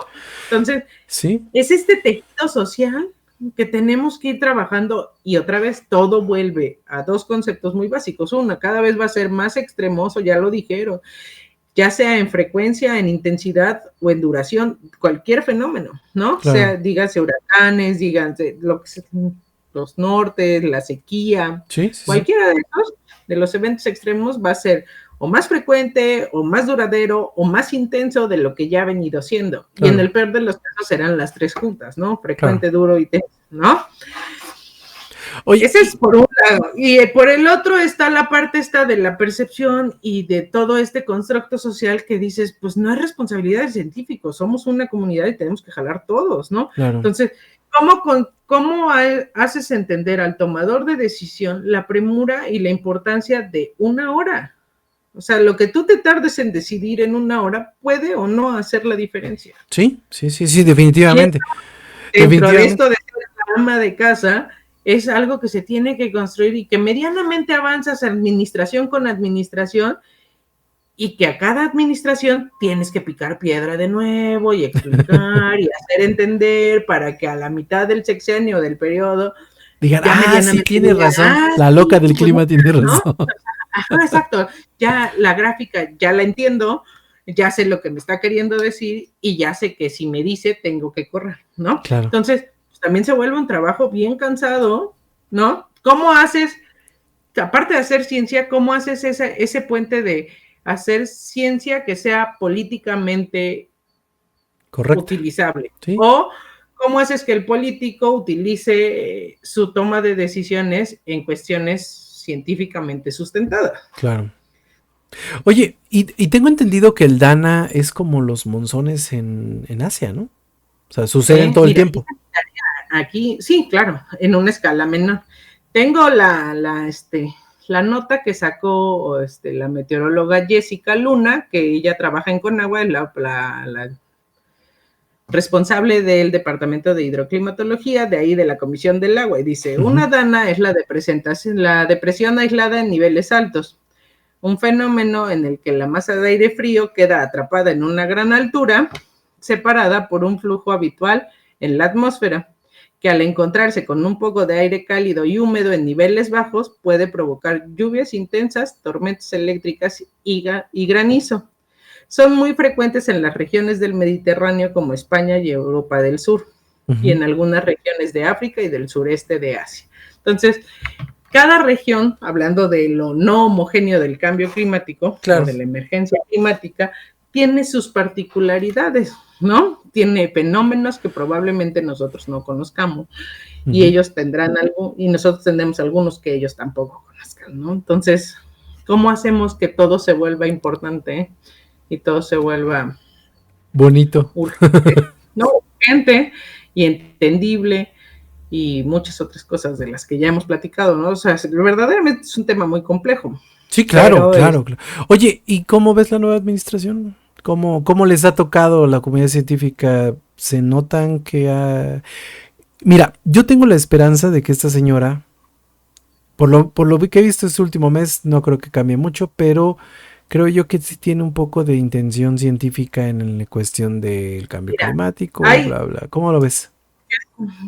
Entonces, Sí, es este tejido social que tenemos que ir trabajando y otra vez todo vuelve a dos conceptos muy básicos. Una, cada vez va a ser más extremoso, ya lo dijeron, ya sea en frecuencia, en intensidad o en duración, cualquier fenómeno, ¿no? claro. Sea, díganse huracanes, díganse los nortes, la sequía, Sí, sí, sí. cualquiera de los eventos extremos va a ser o más frecuente, o más duradero, o más intenso de lo que ya ha venido siendo. Y en Claro, el peor de los casos serán las tres juntas, ¿no? claro. Frecuente, duro y tenso, ¿no? Oye, Ese es por un lado. Y por el otro está la parte esta de la percepción y de todo este constructo social que dices, pues no es responsabilidad del científico, somos una comunidad y tenemos que jalar todos, ¿no? claro. Entonces, ¿cómo haces entender al tomador de decisión la premura y la importancia de una hora? O sea, lo que tú te tardes en decidir en una hora puede o no hacer la diferencia. Sí, sí, sí, sí, Y definitivamente. dentro de Definitivamente. esto de ser la ama de casa, es algo que se tiene que construir y que medianamente avanzas administración con administración y que a cada administración tienes que picar piedra de nuevo y explicar y hacer entender para que a la mitad del sexenio del periodo Digan, ya sí, medianamente tiene digan, razón. La loca sí, del pues, clima tiene ¿no? razón. Ajá, exacto, ya la gráfica ya la entiendo, ya sé lo que me está queriendo decir y ya sé que si me dice tengo que correr, ¿no? Claro. Entonces, pues, también se vuelve un trabajo bien cansado, ¿no? ¿Cómo haces, aparte de hacer ciencia, cómo haces ese puente de hacer ciencia que sea políticamente Correcto. utilizable? Sí, O cómo haces que el político utilice su toma de decisiones en cuestiones científicamente sustentadas. claro. Oye, y tengo entendido que el Dana es como los monzones en Asia, ¿no? O sea, suceden todo el Mira, tiempo. aquí, sí, claro, en una escala menor. Tengo la nota que sacó la meteoróloga Jessica Luna, que ella trabaja en Conagua, la responsable del Departamento de Hidroclimatología, de ahí de la Comisión del Agua, y dice, Ujú. una dana es la depresión aislada en niveles altos, un fenómeno en el que la masa de aire frío queda atrapada en una gran altura, separada por un flujo habitual en la atmósfera, que al encontrarse con un poco de aire cálido y húmedo en niveles bajos puede provocar lluvias intensas, tormentas eléctricas y granizo. Son muy frecuentes en las regiones del Mediterráneo como España y Europa del Sur, y Ujú. en algunas regiones de África y del sureste de Asia. Entonces, cada región, hablando de lo no homogéneo del cambio climático o Claro. de la emergencia climática, tiene sus particularidades, ¿no? Tiene fenómenos que probablemente nosotros no conozcamos y Ujú. ellos tendrán algo y nosotros tendremos algunos que ellos tampoco conozcan, ¿no? Entonces, ¿cómo hacemos que todo se vuelva importante y todo se vuelva Bonito. urgente, ¿no? Urgente y entendible y muchas otras cosas de las que ya hemos platicado, ¿no? O sea, verdaderamente es un tema muy complejo, Sí, claro, pero claro, claro. Oye, ¿y cómo ves la nueva administración? ¿Cómo les ha tocado la comunidad científica? ¿Se notan que Mira, yo tengo la esperanza de que esta señora, por lo que he visto este último mes, no creo que cambie mucho, pero creo yo que sí tiene un poco de intención científica en la cuestión del cambio mira, climático, hay, bla, bla. ¿Cómo lo ves?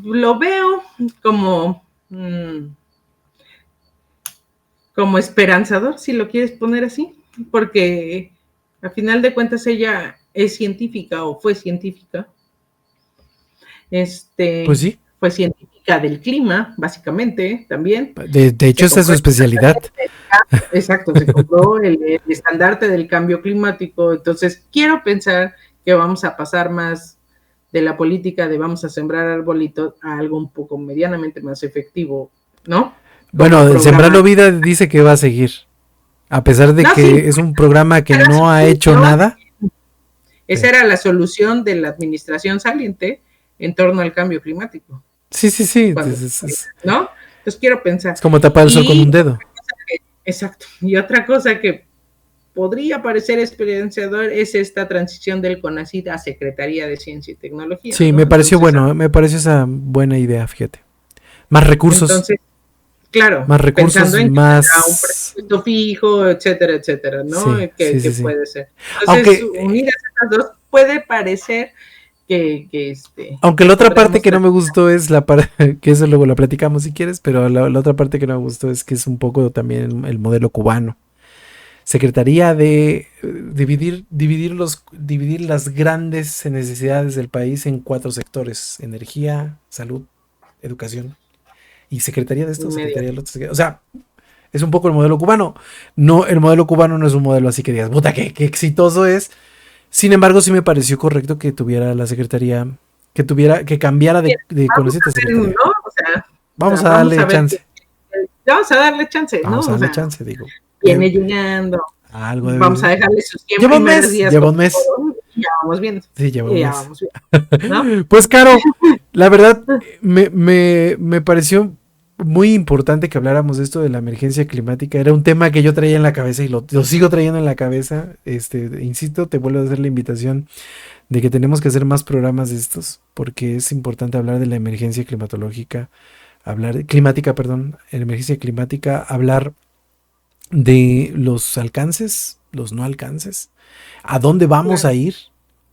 lo veo como, mmm, como esperanzador, si lo quieres poner así, porque A final de cuentas ella es científica o fue científica. Pues sí. Fue científica del clima, básicamente, también. De hecho, esa es su especialidad. Exacto, se compró el estandarte del cambio climático. Entonces, quiero pensar que vamos a pasar más de la política de vamos a sembrar arbolitos a algo un poco medianamente más efectivo, ¿no? Bueno, el Sembrando Vida dice que va a seguir, a pesar de que sí, es un programa que no ha hecho nada. Esa era la solución de la administración saliente en torno al cambio climático. Sí. ¿No? Entonces quiero pensar. Es como tapar el sol con un dedo. Exacto. Y otra cosa que podría parecer esperanzador es esta transición del CONACYT a Secretaría de Ciencia y Tecnología. Sí, ¿no? Me pareció me pareció esa buena idea, fíjate. Más recursos. Entonces, claro, más recursos, pensando en más un presupuesto fijo, etcétera, ¿no? Sí, que puede ser. Entonces, unidas estas dos puede parecer que aunque la otra parte que no me gustó es la parte, que eso luego la platicamos si quieres, pero la otra parte que no me gustó es que es un poco también el modelo cubano. Secretaría de dividir las grandes necesidades del país en 4 sectores: energía, salud, educación y secretaría de esto, secretaría del otro. O sea, es un poco el modelo cubano. No, el modelo cubano no es un modelo así que digas, puta, qué exitoso es. Sin embargo, sí me pareció correcto que tuviera la secretaría, que cambiara de conocimiento. ¿No? O sea, vamos a darle chance. Vamos a darle chance, ¿no? Vamos a darle chance, digo. Viene llegando. Algo de vamos a dejarle sus 100 primeros días. Lleva un mes. Ya vamos viendo. Sí, lleva un mes. Vamos viendo, ¿no? Pues, Caro, la verdad, me pareció muy importante que habláramos de esto de la emergencia climática. Era un tema que yo traía en la cabeza y lo sigo trayendo en la cabeza. Insisto, te vuelvo a hacer la invitación de que tenemos que hacer más programas de estos, porque es importante hablar de la emergencia climatológica, emergencia climática, hablar de los alcances, los no alcances, a dónde vamos a ir,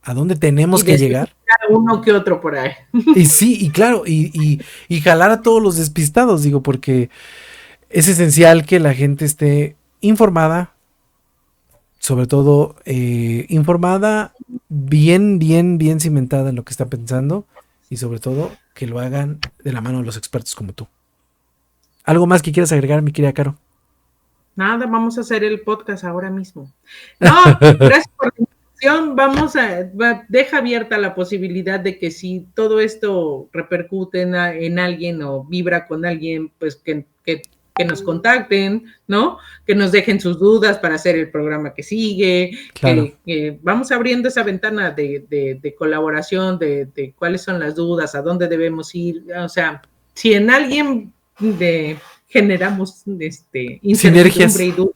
a dónde tenemos que llegar. Uno que otro por ahí. Y sí, y claro, y jalar a todos los despistados, digo, porque es esencial que la gente esté informada, sobre todo informada, bien cimentada en lo que está pensando, y sobre todo que lo hagan de la mano de los expertos como tú. ¿Algo más que quieras agregar, mi querida Caro? Nada, vamos a hacer el podcast ahora mismo. No, gracias por la invitación. Deja abierta la posibilidad de que si todo esto repercute en alguien o vibra con alguien, pues que nos contacten, ¿no? Que nos dejen sus dudas para hacer el programa que sigue. Claro. Que vamos abriendo esa ventana de colaboración, de cuáles son las dudas, a dónde debemos ir. O sea, si en alguien generamos sinergias y duda.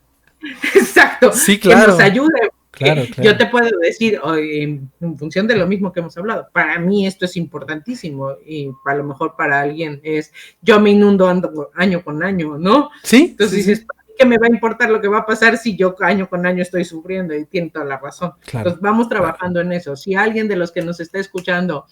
Exacto, sí, claro, que nos ayude. Claro. Yo te puedo decir, en función de lo mismo que hemos hablado, para mí esto es importantísimo y a lo mejor para alguien es, yo me inundo año con año, ¿no? Sí. Entonces dices, ¿qué me va a importar lo que va a pasar si yo año con año estoy sufriendo? Y tiene toda la razón. Claro, entonces vamos trabajando en eso. Si alguien de los que nos está escuchando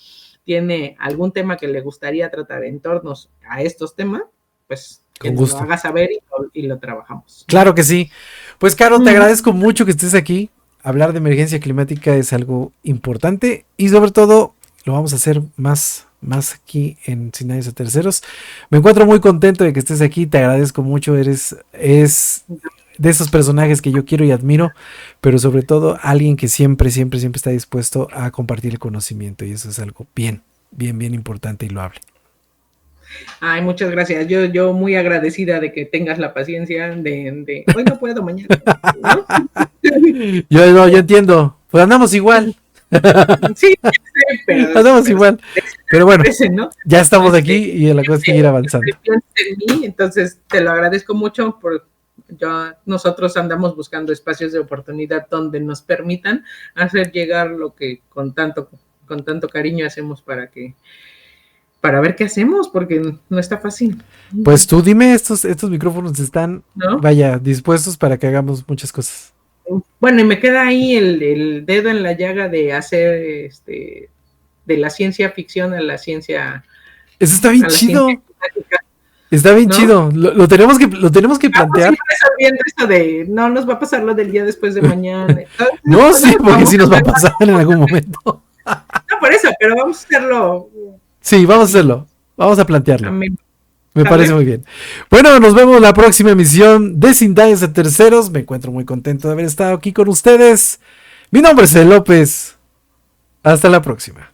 tiene algún tema que le gustaría tratar en torno a estos temas, pues que nos lo haga saber y lo trabajamos. Claro que sí. Pues, Caro, te agradezco mucho que estés aquí. Hablar de emergencia climática es algo importante y sobre todo lo vamos a hacer más aquí en Sin Daños a Terceros. Me encuentro muy contento de que estés aquí, te agradezco mucho, es de esos personajes que yo quiero y admiro, pero sobre todo alguien que siempre está dispuesto a compartir el conocimiento y eso es algo bien importante y loable. Ay, muchas gracias. Yo muy agradecida de que tengas la paciencia de hoy no puedo, mañana, ¿no? Yo entiendo, pues andamos igual. Sí, pero andamos igual. Pero bueno, ¿no? Ya estamos aquí y la cosa es seguir avanzando. En mí, entonces te lo agradezco mucho nosotros andamos buscando espacios de oportunidad donde nos permitan hacer llegar lo que con tanto cariño hacemos para ver qué hacemos, porque no está fácil. Pues tú dime, estos micrófonos están, ¿no? Dispuestos para que hagamos muchas cosas. Bueno, y me queda ahí el dedo en la llaga de hacer de la ciencia ficción a la ciencia. Eso está bien chido. Está bien, ¿no? Chido. Lo tenemos que plantear. Viendo esto de no nos va a pasar lo del día después de mañana. Entonces, no, sí, porque sí nos va a pasar en algún momento. No, por eso, pero vamos a hacerlo. Sí, vamos a hacerlo. Vamos a plantearlo. Me parece muy bien. Bueno, nos vemos la próxima emisión de Sin Daños a Terceros. Me encuentro muy contento de haber estado aquí con ustedes. Mi nombre es El López. Hasta la próxima.